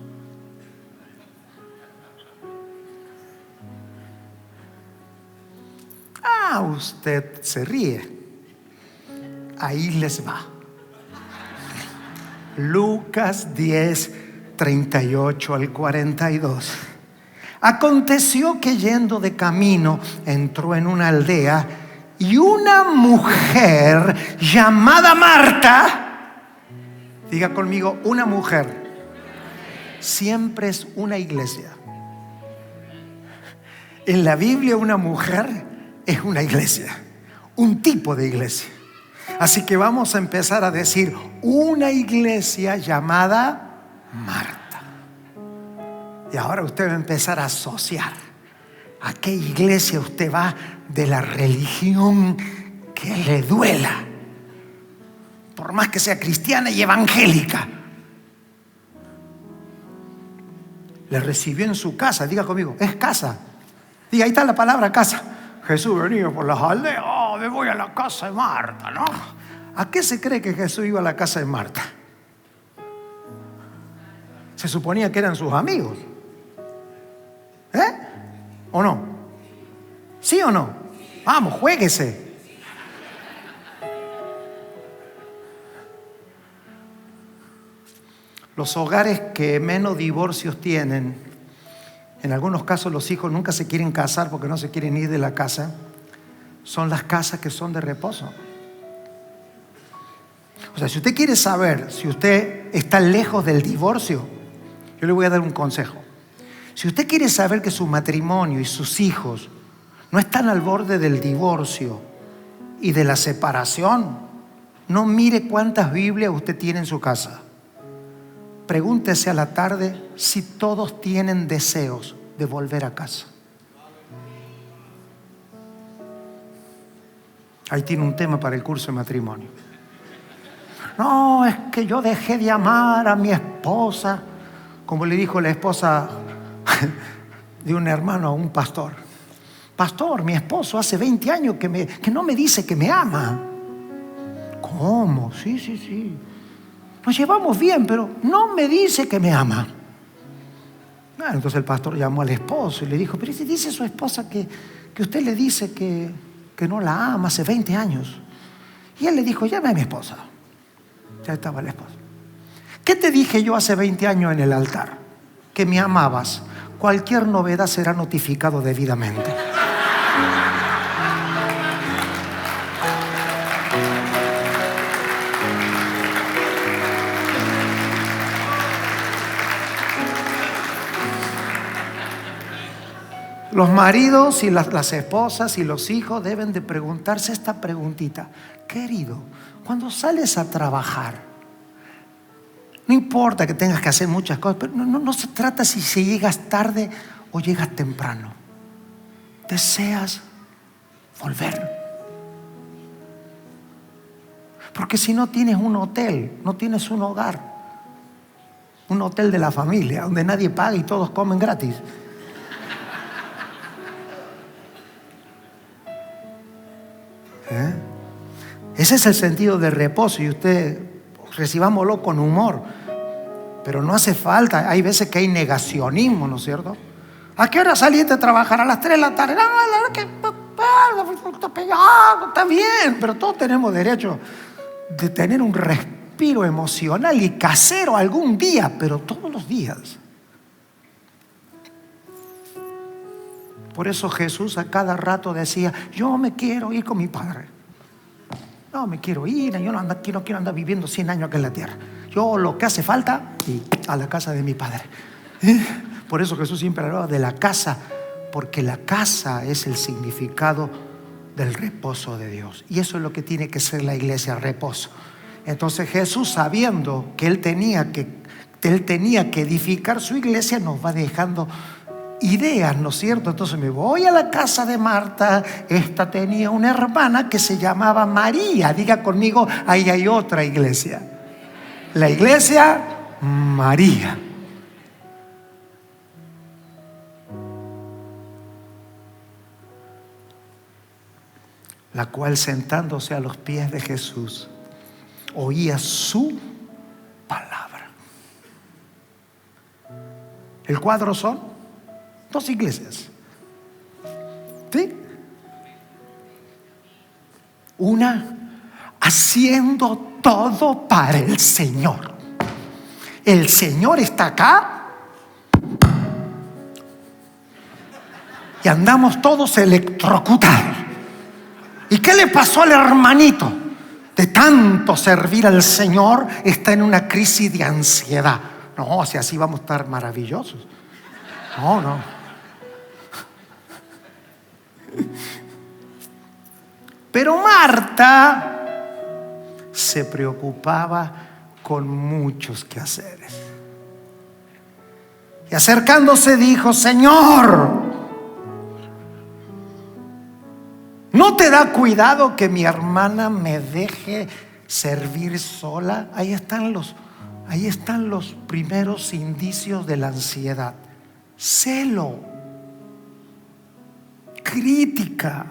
Usted se ríe. Ahí les va. Lucas 10, 38 al 42. Aconteció que yendo de camino entró en una aldea, y una mujer llamada Marta, diga conmigo, una mujer siempre es una iglesia. En la Biblia una mujer es una iglesia, un tipo de iglesia. Así que vamos a empezar a decir una iglesia llamada Marta. Y ahora usted va a empezar a asociar a qué iglesia usted va de la religión que le duela, por más que sea cristiana y evangélica. Le recibió en su casa. Diga conmigo, es casa. Diga, ahí está la palabra casa. Jesús venía por las aldeas. Me voy a la casa de Marta, ¿no? ¿A qué se cree que Jesús iba a la casa de Marta? Se suponía que eran sus amigos. ¿O no? ¿Sí o no? Vamos, juéguese. Los hogares que menos divorcios tienen, en algunos casos los hijos nunca se quieren casar porque no se quieren ir de la casa, son las casas que son de reposo. O sea, si usted quiere saber si usted está lejos del divorcio, yo le voy a dar un consejo. Si usted quiere saber que su matrimonio y sus hijos no están al borde del divorcio y de la separación, no mire cuántas Biblias usted tiene en su casa. Pregúntese a la tarde si todos tienen deseos de volver a casa. Ahí tiene un tema para el curso de matrimonio. No, es que yo dejé de amar a mi esposa, como le dijo la esposa de un hermano a un pastor. Pastor, mi esposo hace 20 años que no me dice que me ama. ¿Cómo? Sí. Nos llevamos bien, pero no me dice que me ama. Entonces el pastor llamó al esposo y le dijo, pero dice su esposa que usted le dice que no la ama hace 20 años. Y él le dijo, llame a mi esposa. Ya estaba la esposa. ¿Qué te dije yo hace 20 años en el altar? Que me amabas. Cualquier novedad será notificado debidamente. Los maridos y las esposas y los hijos deben de preguntarse esta preguntita. Querido, cuando sales a trabajar, no importa que tengas que hacer muchas cosas, pero no se trata si llegas tarde o llegas temprano. ¿Deseas volver? Porque si no tienes un hotel, no tienes un hogar, un hotel de la familia, donde nadie paga y todos comen gratis. Ese es el sentido de reposo, y usted recibámoslo con humor, pero no hace falta. Hay veces que hay negacionismo, ¿no es cierto? ¿A qué hora saliste a trabajar? A las 3 de la tarde. Está bien, pero todos tenemos derecho de tener un respiro emocional y casero algún día, pero todos los días. Por eso Jesús a cada rato decía: yo me quiero ir con mi Padre. No me quiero ir, yo no quiero andar viviendo 100 años acá en la tierra. Yo lo que hace falta, y a la casa de mi Padre. Por eso Jesús siempre hablaba de la casa, porque la casa es el significado del reposo de Dios. Y eso es lo que tiene que ser la iglesia, reposo. Entonces Jesús, sabiendo que Él tenía que edificar su iglesia, nos va dejando ideas, ¿no es cierto? Entonces me voy a la casa de Marta. Esta tenía una hermana que se llamaba María. Diga conmigo, ahí hay otra iglesia. La iglesia María. La cual, sentándose a los pies de Jesús, oía su palabra. El cuadro son 2 iglesias. ¿Sí? Una haciendo todo para el Señor. El Señor está acá y andamos todos electrocutados. ¿Y qué le pasó al hermanito? De tanto servir al Señor, está en una crisis de ansiedad. No, si así vamos a estar maravillosos. No. Pero Marta se preocupaba con muchos quehaceres. Y acercándose dijo: Señor, ¿no te da cuidado que mi hermana me deje servir sola? Ahí están los primeros indicios de la ansiedad. Celo, crítica.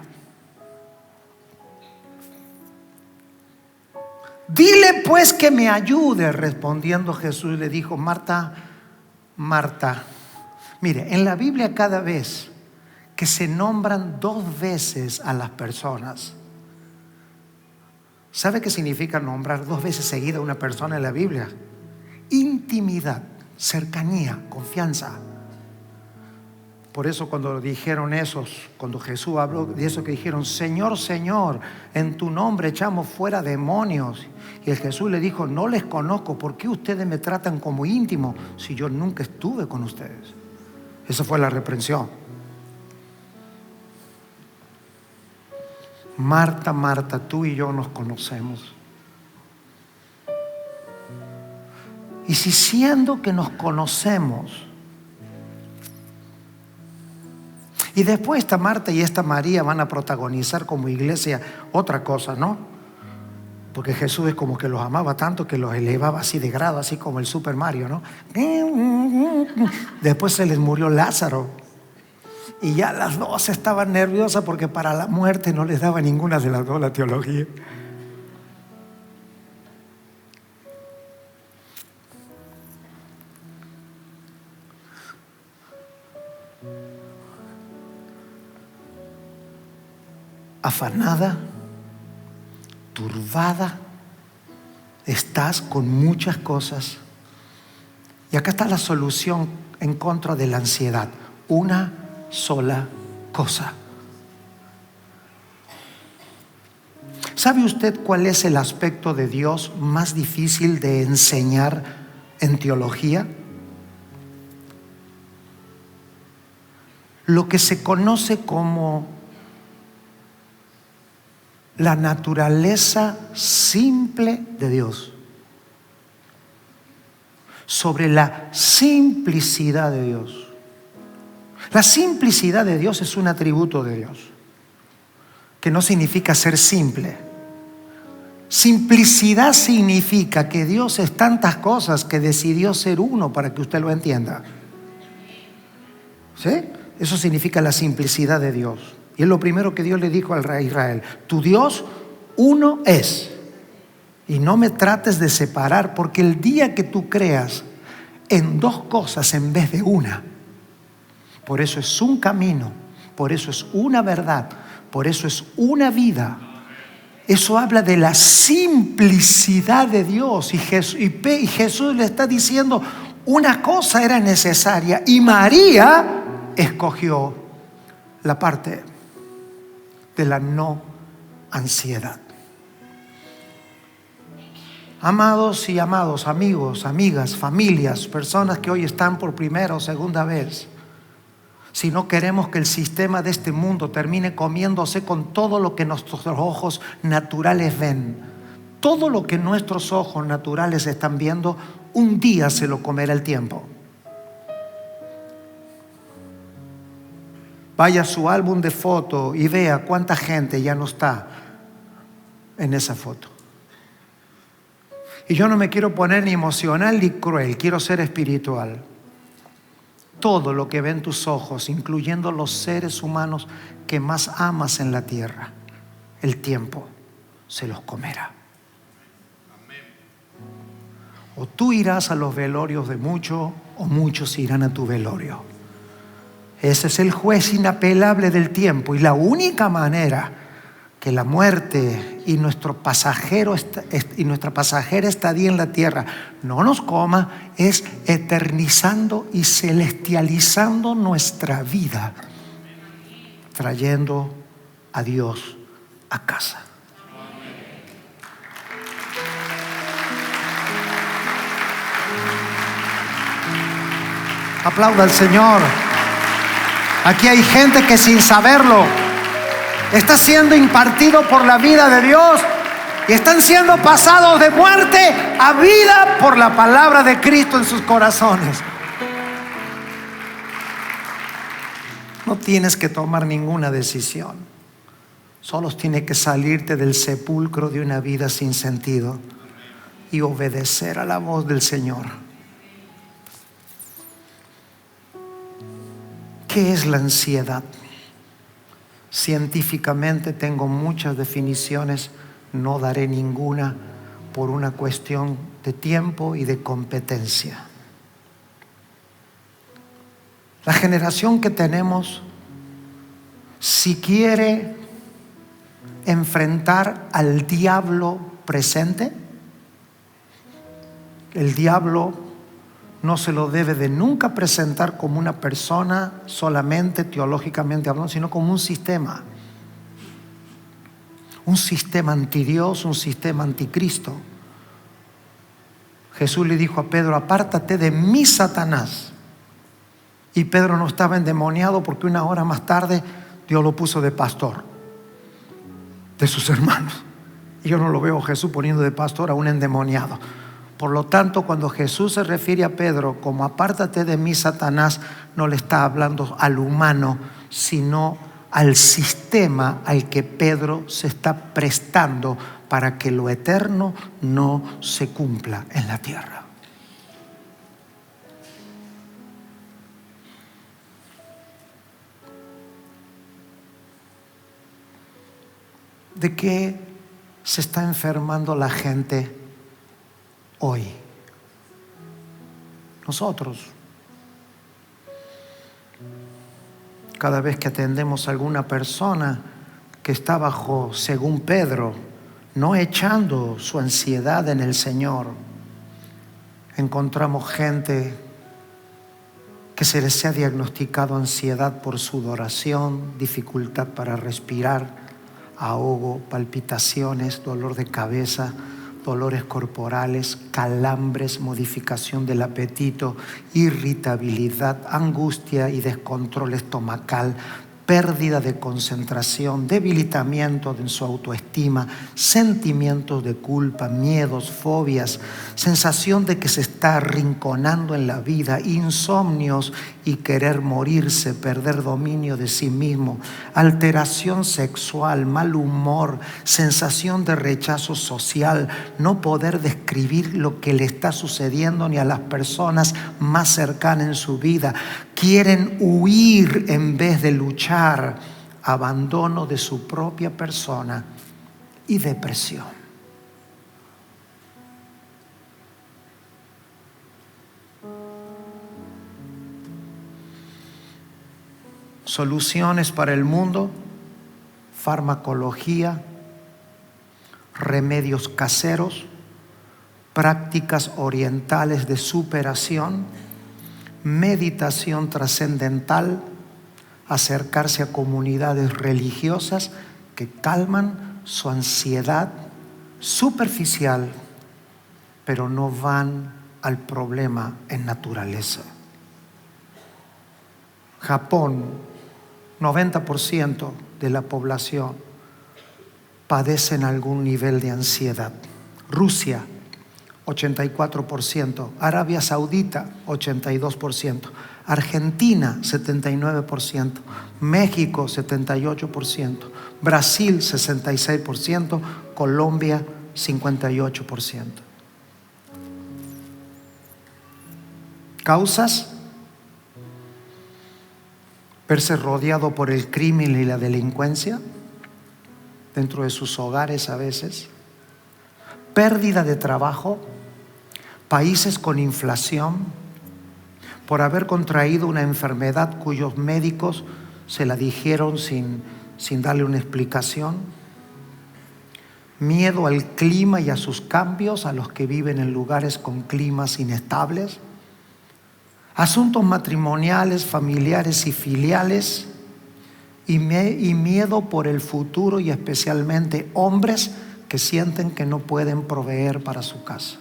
Dile pues que me ayude. Respondiendo Jesús le dijo: Marta, Marta. Mire, en la Biblia cada vez que se nombran 2 veces a las personas, ¿sabe qué significa nombrar 2 veces seguida a una persona en la Biblia? Intimidad, cercanía, confianza. Por eso cuando dijeron cuando Jesús habló de eso, que dijeron: Señor, Señor, en tu nombre echamos fuera demonios. Y el Jesús le dijo: no les conozco, ¿por qué ustedes me tratan como íntimo si yo nunca estuve con ustedes? Esa fue la reprensión. Marta, Marta, tú y yo nos conocemos. Y si siendo que nos conocemos, y después esta Marta y esta María van a protagonizar como iglesia otra cosa, ¿no? Porque Jesús es como que los amaba tanto que los elevaba así de grado, así como el Super Mario, ¿no? Después se les murió Lázaro. Y ya las 2 estaban nerviosas porque para la muerte no les daba ninguna de las 2 la teología. Afanada, turbada, estás con muchas cosas. Y acá está la solución en contra de la ansiedad. Una sola cosa. ¿Sabe usted cuál es el aspecto de Dios más difícil de enseñar en teología? Lo que se conoce como la naturaleza simple de Dios, sobre la simplicidad de Dios. La simplicidad de Dios es un atributo de Dios, que no significa ser simple. Simplicidad significa que Dios es tantas cosas que decidió ser uno, para que usted lo entienda. ¿Sí? Eso significa la simplicidad de Dios. Y es lo primero que Dios le dijo al rey Israel: tu Dios uno es. Y no me trates de separar, porque el día que tú creas en dos cosas en vez de una, por eso es un camino, por eso es una verdad, por eso es una vida. Eso habla de la simplicidad de Dios. Y Jesús le está diciendo: una cosa era necesaria, y María escogió la parte de la no ansiedad. Amados y amados, amigos, amigas, familias, personas que hoy están por primera o segunda vez, si no queremos que el sistema de este mundo termine comiéndose con todo lo que nuestros ojos naturales ven, todo lo que nuestros ojos naturales están viendo, un día se lo comerá el tiempo. Vaya a su álbum de fotos y vea cuánta gente ya no está en esa foto. Y yo no me quiero poner ni emocional ni cruel, quiero ser espiritual. Todo lo que ven tus ojos, incluyendo los seres humanos que más amas en la tierra, el tiempo se los comerá. O tú irás a los velorios de muchos, o muchos irán a tu velorio. Ese es el juez inapelable del tiempo, y la única manera que la muerte y nuestra pasajera estadía en la tierra no nos coma es eternizando y celestializando nuestra vida, trayendo a Dios a casa. Aplauda al Señor. Aquí hay gente que sin saberlo está siendo impartido por la vida de Dios y están siendo pasados de muerte a vida por la palabra de Cristo en sus corazones. No tienes que tomar ninguna decisión, solo tienes que salirte del sepulcro de una vida sin sentido y obedecer a la voz del Señor. ¿Qué es la ansiedad? Científicamente tengo muchas definiciones, no daré ninguna por una cuestión de tiempo y de competencia. La generación que tenemos, si quiere enfrentar al diablo presente, el diablo no se lo debe de nunca presentar como una persona solamente teológicamente hablando, sino como un sistema antidios, un sistema anticristo. Jesús le dijo a Pedro: apártate de mí, Satanás. Y Pedro no estaba endemoniado, porque una hora más tarde Dios lo puso de pastor de sus hermanos. Y yo no lo veo a Jesús poniendo de pastor a un endemoniado. Por lo tanto, cuando Jesús se refiere a Pedro como apártate de mí, Satanás, no le está hablando al humano, sino al sistema al que Pedro se está prestando para que lo eterno no se cumpla en la tierra. ¿De qué se está enfermando la gente hoy? Nosotros. Cada vez que atendemos a alguna persona que está bajo, según Pedro, no echando su ansiedad en el Señor, encontramos gente que se les ha diagnosticado ansiedad por sudoración, dificultad para respirar, ahogo, palpitaciones, dolor de cabeza, dolores corporales, calambres, modificación del apetito, irritabilidad, angustia y descontrol estomacal, pérdida de concentración, debilitamiento en su autoestima, sentimientos de culpa, miedos, fobias, sensación de que se está arrinconando en la vida, insomnios y querer morirse, perder dominio de sí mismo, alteración sexual, mal humor, sensación de rechazo social, no poder describir lo que le está sucediendo ni a las personas más cercanas en su vida. Quieren huir en vez de luchar, abandono de su propia persona y depresión. Soluciones para el mundo: farmacología, remedios caseros, prácticas orientales de superación, meditación trascendental, acercarse a comunidades religiosas que calman su ansiedad superficial, pero no van al problema en naturaleza. Japón, 90% de la población padece en algún nivel de ansiedad. Rusia, 84%, Arabia Saudita, 82%, Argentina, 79%, México, 78%, Brasil, 66%, Colombia, 58%. ¿Causas? Verse rodeado por el crimen y la delincuencia dentro de sus hogares a veces, pérdida de trabajo, países con inflación, por haber contraído una enfermedad cuyos médicos se la dijeron sin darle una explicación, miedo al clima y a sus cambios, a los que viven en lugares con climas inestables, asuntos matrimoniales, familiares y filiales, y miedo por el futuro, y especialmente hombres que sienten que no pueden proveer para su casa.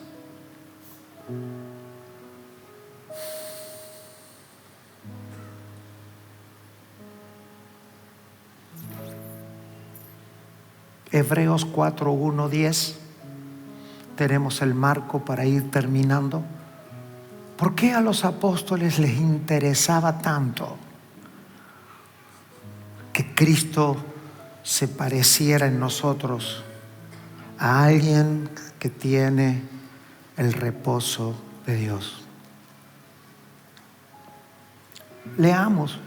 Hebreos 4:1-10, tenemos el marco para ir terminando. ¿Por qué a los apóstoles les interesaba tanto que Cristo se pareciera en nosotros a alguien que tiene el reposo de Dios? Leamos.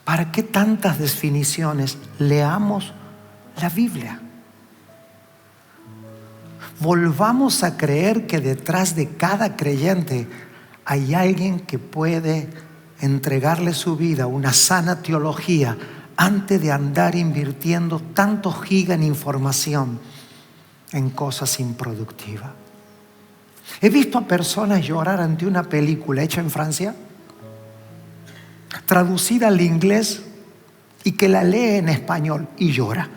¿Para qué tantas definiciones? Leamos la Biblia. Volvamos a creer que detrás de cada creyente hay alguien que puede entregarle su vida, una sana teología, antes de andar invirtiendo tanto giga en información en cosas improductivas. He visto a personas llorar ante una película hecha en Francia, traducida al inglés, y que la lee en español y llora.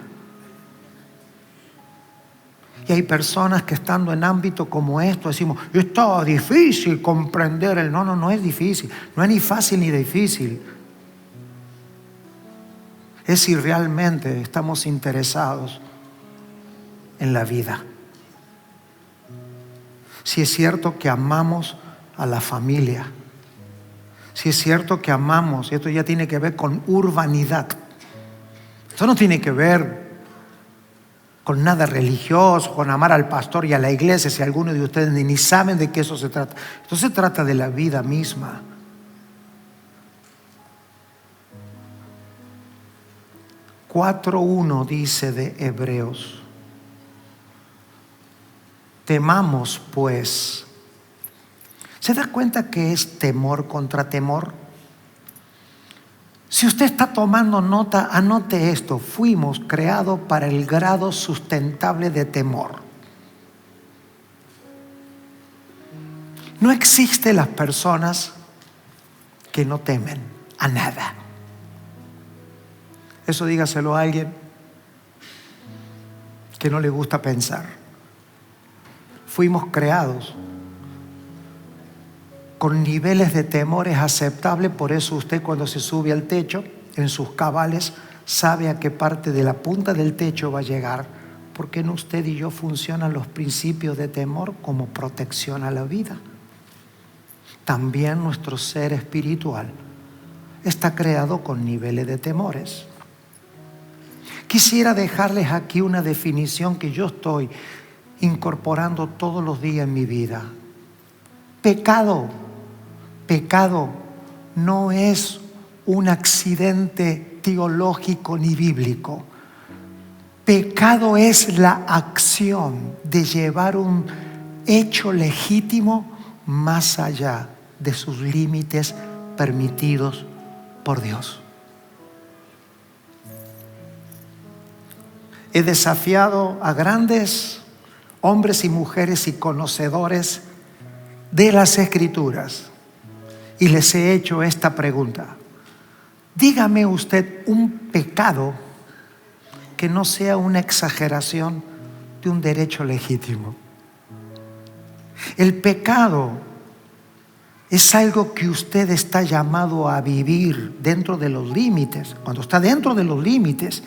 Y hay personas que, estando en ámbito como esto, decimos: está difícil comprender el... No es difícil, no es ni fácil ni difícil. Es si realmente estamos interesados en la vida. Si es cierto que amamos a la familia, si es cierto que amamos, y esto ya tiene que ver con urbanidad, esto no tiene que ver con nada religioso, con amar al pastor y a la iglesia, si algunos de ustedes ni saben de qué eso se trata. Esto se trata de la vida misma. (4:1) dice de Hebreos: temamos pues. ¿Se da cuenta que es temor contra temor? Si usted está tomando nota, anote esto: fuimos creados para el grado sustentable de temor. No existen las personas que no temen a nada. Eso dígaselo a alguien que no le gusta pensar. Fuimos creados con niveles de temores aceptables. Por eso usted, cuando se sube al techo en sus cabales, sabe a qué parte de la punta del techo va a llegar, porque en usted y yo funcionan los principios de temor como protección a la vida. También nuestro ser espiritual está creado con niveles de temores. Quisiera dejarles aquí una definición que yo estoy incorporando todos los días en mi vida. Pecado no es un accidente teológico ni bíblico. Pecado es la acción de llevar un hecho legítimo más allá de sus límites permitidos por Dios. He desafiado a grandes hombres y mujeres y conocedores de las Escrituras y les he hecho esta pregunta: dígame usted un pecado que no sea una exageración de un derecho legítimo. El pecado es algo que usted está llamado a vivir dentro de los límites. Cuando está dentro de los límites,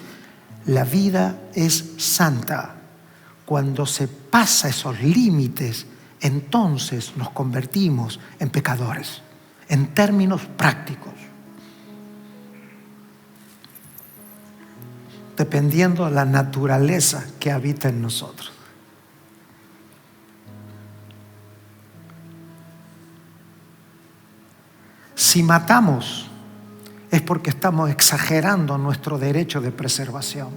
la vida es santa. Cuando se pasa esos límites, entonces nos convertimos en pecadores, en términos prácticos. Dependiendo de la naturaleza que habita en nosotros. Si matamos, es porque estamos exagerando nuestro derecho de preservación.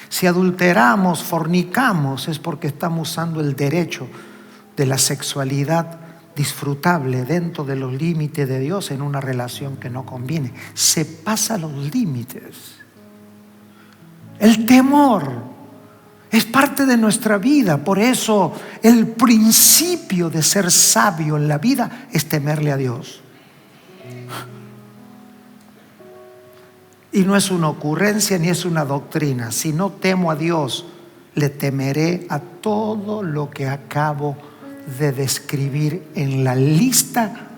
Si adulteramos, fornicamos, es porque estamos usando el derecho de la sexualidad disfrutable dentro de los límites de Dios en una relación que no conviene. Se pasa los límites. El temor es parte de nuestra vida. Por eso el principio de ser sabio en la vida es temerle a Dios. Y no es una ocurrencia ni es una doctrina. Si no temo a Dios, le temeré a todo lo que acabo de describir en la lista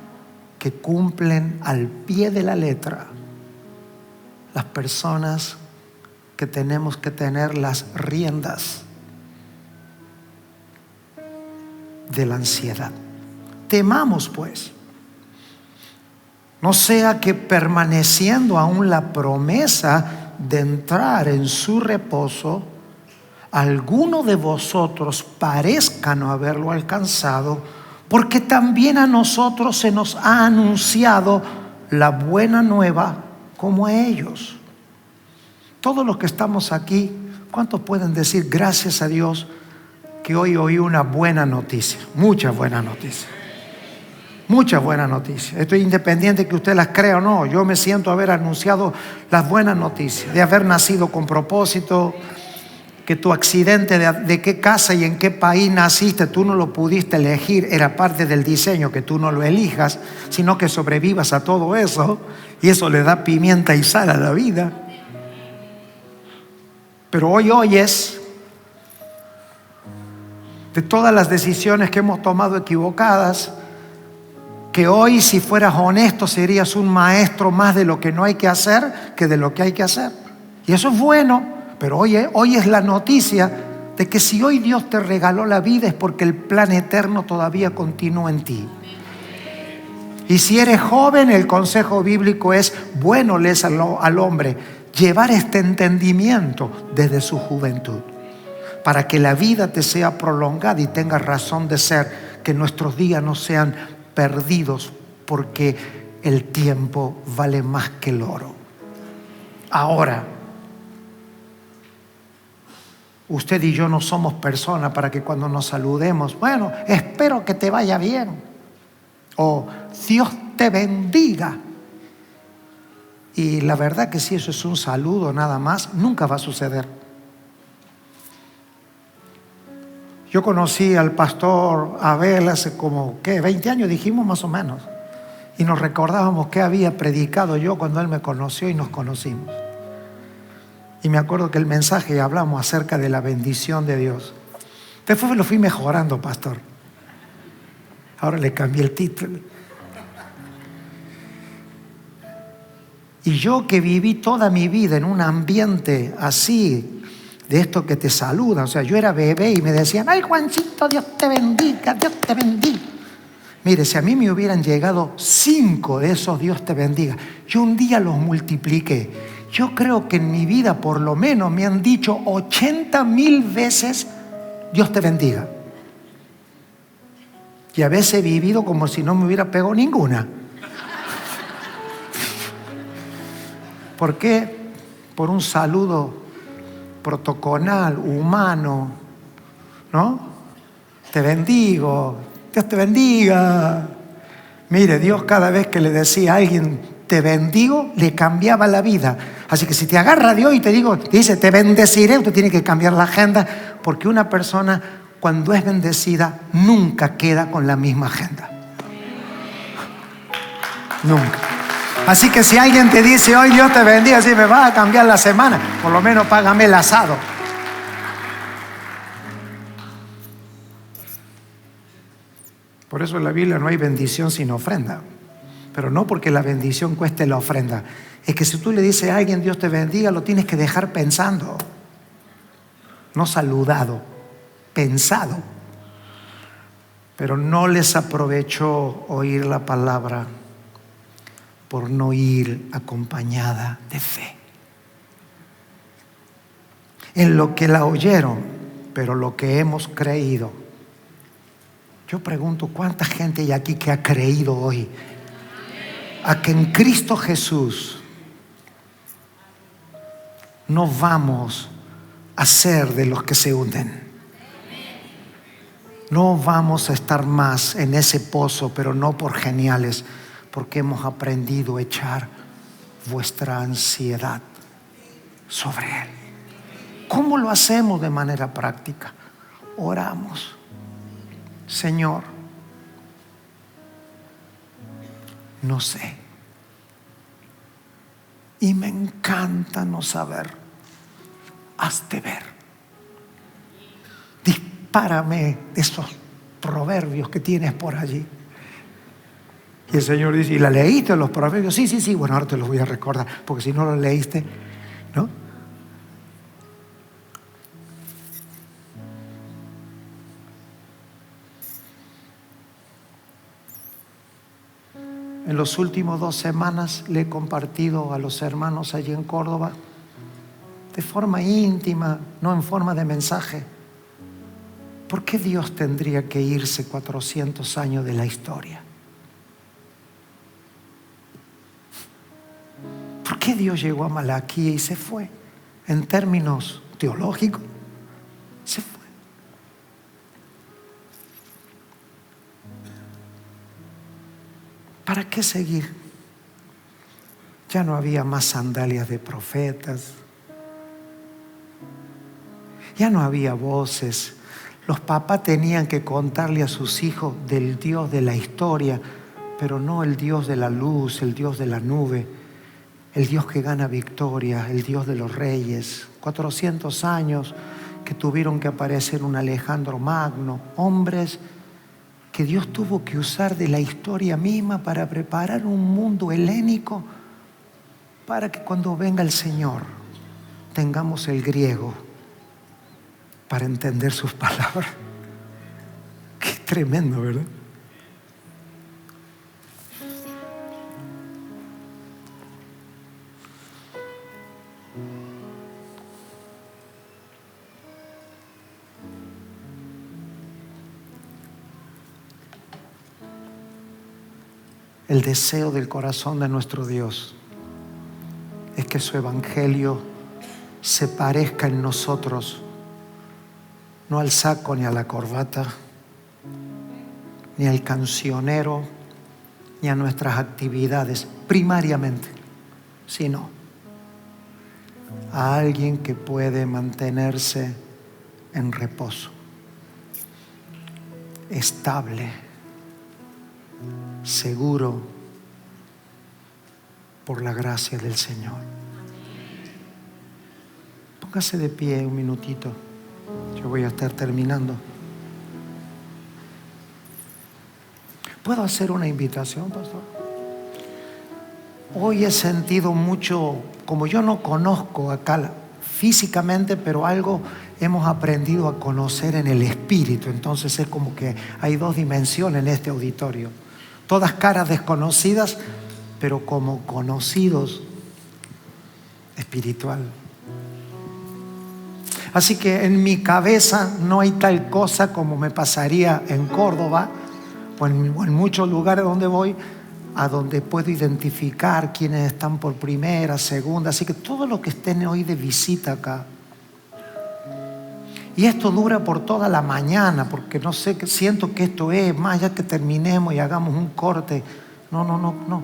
que cumplen al pie de la letra las personas que tenemos que tener las riendas de la ansiedad. Temamos pues, no sea que permaneciendo aún la promesa de entrar en su reposo, alguno de vosotros parezca no haberlo alcanzado, porque también a nosotros se nos ha anunciado la buena nueva como a ellos. Todos los que estamos aquí, ¿cuántos pueden decir gracias a Dios que hoy oí una buena noticia? Muchas buenas noticias. Muchas buenas noticias. Esto es independiente que usted las crea o no. Yo me siento haber anunciado las buenas noticias, de haber nacido con propósito, que tu accidente de qué casa y en qué país naciste, tú no lo pudiste elegir, era parte del diseño, que tú no lo elijas, sino que sobrevivas a todo eso, y eso le da pimienta y sal a la vida. Pero hoy oyes de todas las decisiones que hemos tomado equivocadas, que hoy, si fueras honesto, serías un maestro más de lo que no hay que hacer que de lo que hay que hacer. Y eso es bueno, pero hoy es la noticia de que si hoy Dios te regaló la vida es porque el plan eterno todavía continúa en ti. Y si eres joven, el consejo bíblico es: bueno les al hombre llevar este entendimiento desde su juventud, para que la vida te sea prolongada y tengas razón de ser, que nuestros días no sean perdidos, porque el tiempo vale más que el oro. Ahora, usted y yo no somos personas para que cuando nos saludemos, bueno, espero que te vaya bien, o Dios te bendiga. Y la verdad que si eso es un saludo nada más, nunca va a suceder. Yo conocí al pastor Abel hace como, 20 años dijimos más o menos. Y nos recordábamos qué había predicado yo cuando él me conoció y nos conocimos. Y me acuerdo que el mensaje hablamos acerca de la bendición de Dios. Después lo fui mejorando, pastor. Ahora le cambié el título. Y yo que viví toda mi vida en un ambiente así, de esto que te saludan, o sea, yo era bebé y me decían, ay Juancito, Dios te bendiga, Dios te bendiga. Mire, si a mí me hubieran llegado 5 de esos Dios te bendiga, yo un día los multipliqué. Yo creo que en mi vida por lo menos me han dicho 80,000 veces Dios te bendiga. Y a veces he vivido como si no me hubiera pegado ninguna. ¿Por qué? Por un saludo protocolar, humano, ¿no? Te bendigo, Dios te bendiga. Mire, Dios cada vez que le decía a alguien te bendigo, le cambiaba la vida. Así que si te agarra Dios y te dice te bendeciré, usted tiene que cambiar la agenda, porque una persona cuando es bendecida nunca queda con la misma agenda. Nunca. Así que si alguien te dice hoy Dios te bendiga, si me vas a cambiar la semana, por lo menos págame el asado. Por eso en la Biblia no hay bendición sin ofrenda. Pero no porque la bendición cueste la ofrenda. Es que si tú le dices a alguien Dios te bendiga, lo tienes que dejar pensando. No saludado, pensado. Pero no les aprovechó oír la palabra por no ir acompañada de fe. En lo que la oyeron, pero lo que hemos creído. Yo pregunto, ¿cuánta gente hay aquí que ha creído hoy? A que en Cristo Jesús no vamos a ser de los que se hunden. No vamos a estar más en ese pozo, pero no por geniales, porque hemos aprendido a echar vuestra ansiedad sobre Él. ¿Cómo lo hacemos de manera práctica? Oramos. Señor, no sé. Y me encanta no saber. Hazte ver. Dispárame esos proverbios que tienes por allí. Y el Señor dice, ¿y la leíste los proverbios? Sí. Bueno, ahora te los voy a recordar, porque si no los leíste, ¿no? En los últimos 2 semanas le he compartido a los hermanos allí en Córdoba, de forma íntima, no en forma de mensaje, ¿por qué Dios tendría que irse 400 años de la historia? ¿Por qué Dios llegó a Malaquía y se fue? En términos teológicos, se fue. ¿Para qué seguir? Ya no había más sandalias de profetas. Ya no había voces. Los papás tenían que contarle a sus hijos del Dios de la historia, pero no el Dios de la luz, el Dios de la nube, el Dios que gana victoria, el Dios de los reyes. 400 años que tuvieron que aparecer un Alejandro Magno, hombres que Dios tuvo que usar de la historia misma para preparar un mundo helénico para que cuando venga el Señor tengamos el griego para entender sus palabras. Qué tremendo, ¿verdad? El deseo del corazón de nuestro Dios es que su evangelio se parezca en nosotros, no al saco ni a la corbata, ni al cancionero, ni a nuestras actividades primariamente, sino a alguien que puede mantenerse en reposo, estable, seguro por la gracia del Señor. Póngase de pie un minutito. Yo voy a estar terminando. ¿Puedo hacer una invitación, pastor? Hoy he sentido mucho, como yo no conozco acá físicamente, pero algo hemos aprendido a conocer en el espíritu. Entonces es como que hay dos dimensiones en este auditorio. Todas caras desconocidas, pero como conocidos espiritual. Así que en mi cabeza no hay tal cosa como me pasaría en Córdoba o en muchos lugares donde voy, a donde puedo identificar quienes están por primera, segunda. Así que todo lo que estén hoy de visita acá. Y esto dura por toda la mañana, porque no sé, siento que esto es más ya que terminemos y hagamos un corte. No,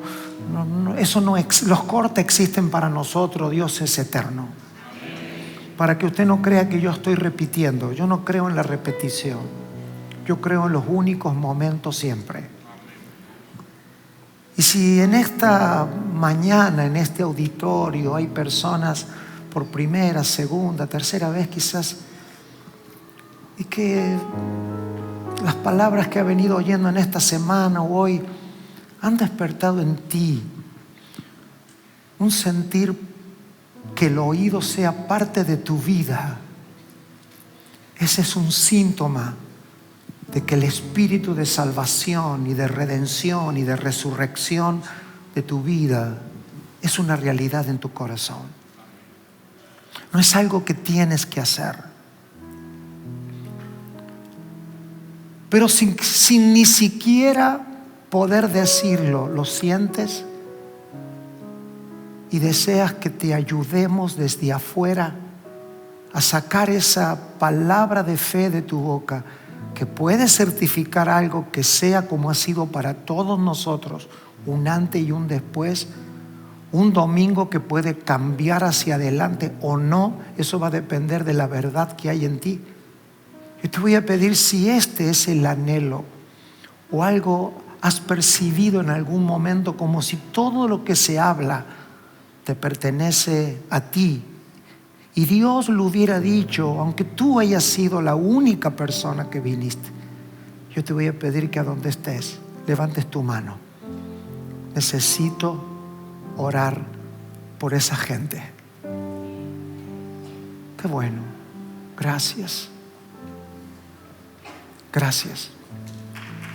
eso no, los cortes existen para nosotros. Dios es eterno. Para que usted no crea que yo estoy repitiendo. Yo no creo en la repetición. Yo creo en los únicos momentos siempre. Y si en esta mañana, en este auditorio, hay personas por primera, segunda, tercera vez quizás, y que las palabras que ha venido oyendo en esta semana o hoy han despertado en ti un sentir que el oído sea parte de tu vida, ese es un síntoma de que el espíritu de salvación y de redención y de resurrección de tu vida es una realidad en tu corazón. No es algo que tienes que hacer. Pero sin ni siquiera poder decirlo, ¿lo sientes? Y deseas que te ayudemos desde afuera a sacar esa palabra de fe de tu boca, que puede certificar algo que sea como ha sido para todos nosotros, un antes y un después, un domingo que puede cambiar hacia adelante o no. Eso va a depender de la verdad que hay en ti. Yo te voy a pedir, si este es el anhelo o algo has percibido en algún momento como si todo lo que se habla te pertenece a ti, y Dios lo hubiera dicho, aunque tú hayas sido la única persona que viniste, yo te voy a pedir que a donde estés, levantes tu mano. Necesito orar por esa gente. Qué bueno. Gracias. Gracias.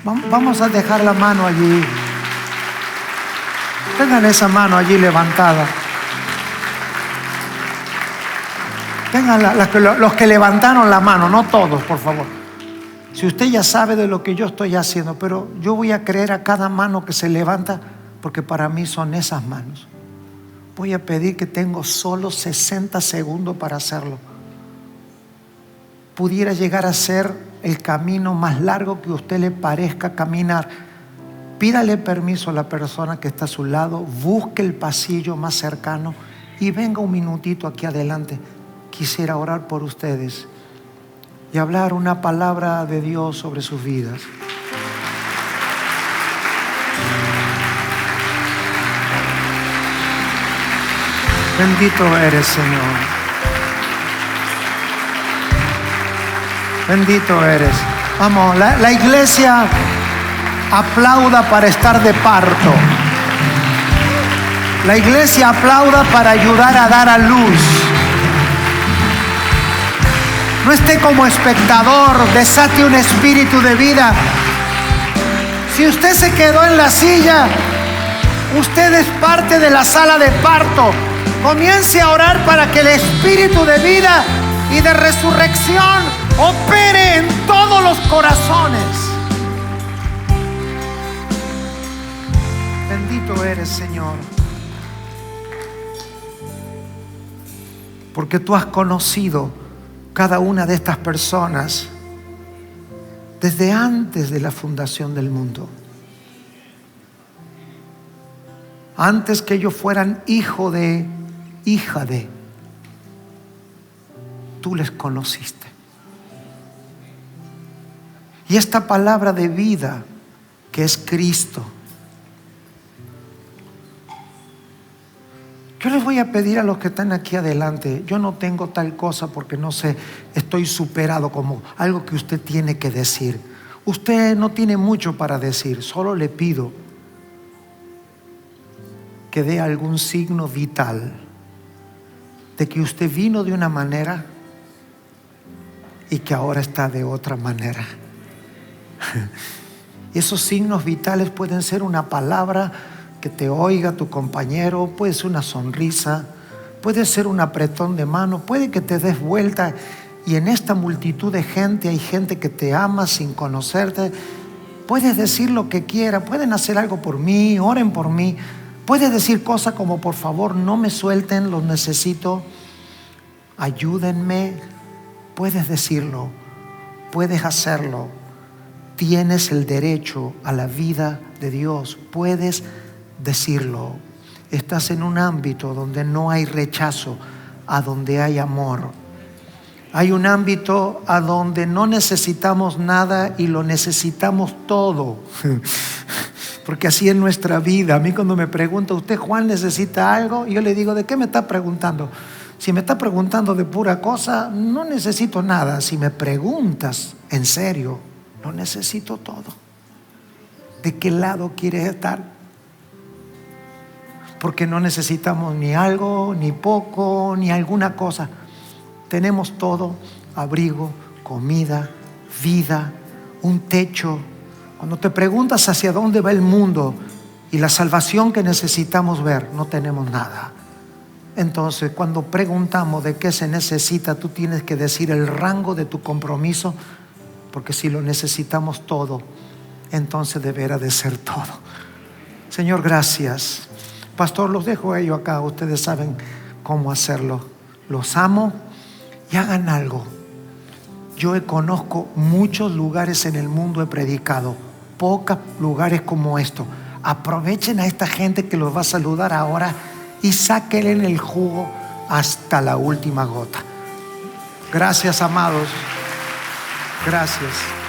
Vamos a dejar la mano allí. Tengan esa mano allí levantada. Tengan los que levantaron la mano, no todos, por favor. Si usted ya sabe de lo que yo estoy haciendo, pero yo voy a creer a cada mano que se levanta, porque para mí son esas manos. Voy a pedir que tengo solo 60 segundos para hacerlo. Pudiera llegar a ser el camino más largo que a usted le parezca caminar. Pídale permiso a la persona que está a su lado, busque el pasillo más cercano y venga un minutito aquí adelante. Quisiera orar por ustedes y hablar una palabra de Dios sobre sus vidas. Bendito eres, Señor. Bendito eres. Vamos, la iglesia aplauda para estar de parto. La iglesia aplauda para ayudar a dar a luz. No esté como espectador, desate un espíritu de vida. Si usted se quedó en la silla, usted es parte de la sala de parto. Comience a orar para que el espíritu de vida y de resurrección opere en todos los corazones. Bendito eres, Señor, porque tú has conocido cada una de estas personas desde antes de la fundación del mundo. Antes que ellos fueran hijo de, hija de, tú les conociste. Y esta palabra de vida que es Cristo, yo les voy a pedir a los que están aquí adelante, yo no tengo tal cosa porque no sé, estoy superado, como algo que usted tiene que decir. Usted no tiene mucho para decir, solo le pido que dé algún signo vital de que usted vino de una manera y que ahora está de otra manera. Esos signos vitales pueden ser una palabra que te oiga tu compañero, puede ser una sonrisa, puede ser un apretón de mano, puede que te des vuelta y en esta multitud de gente hay gente que te ama sin conocerte. Puedes decir lo que quiera, pueden hacer algo por mí, oren por mí. Puedes decir cosas como: por favor, no me suelten, los necesito, ayúdenme. Puedes decirlo, puedes hacerlo. Tienes el derecho a la vida de Dios, puedes decirlo. Estás en un ámbito donde no hay rechazo, a donde hay amor. Hay un ámbito a donde no necesitamos nada y lo necesitamos todo. Porque así es nuestra vida. A mí cuando me pregunta: ¿usted, Juan, necesita algo? Yo le digo: ¿de qué me está preguntando? Si me está preguntando de pura cosa, no necesito nada. Si me preguntas en serio, lo necesito todo. ¿De qué lado quieres estar? Porque no necesitamos ni algo, ni poco, ni alguna cosa. Tenemos todo: abrigo, comida, vida, un techo. Cuando te preguntas hacia dónde va el mundo y la salvación que necesitamos ver, no tenemos nada. Entonces, cuando preguntamos de qué se necesita, tú tienes que decir el rango de tu compromiso, porque si lo necesitamos todo, entonces deberá de ser todo. Señor, gracias. Pastor, los dejo a ellos acá. Ustedes saben cómo hacerlo. Los amo y hagan algo. Yo conozco muchos lugares en el mundo, he predicado, pocos lugares como esto. Aprovechen a esta gente que los va a saludar ahora y sáquenle el jugo hasta la última gota. Gracias, amados. Gracias.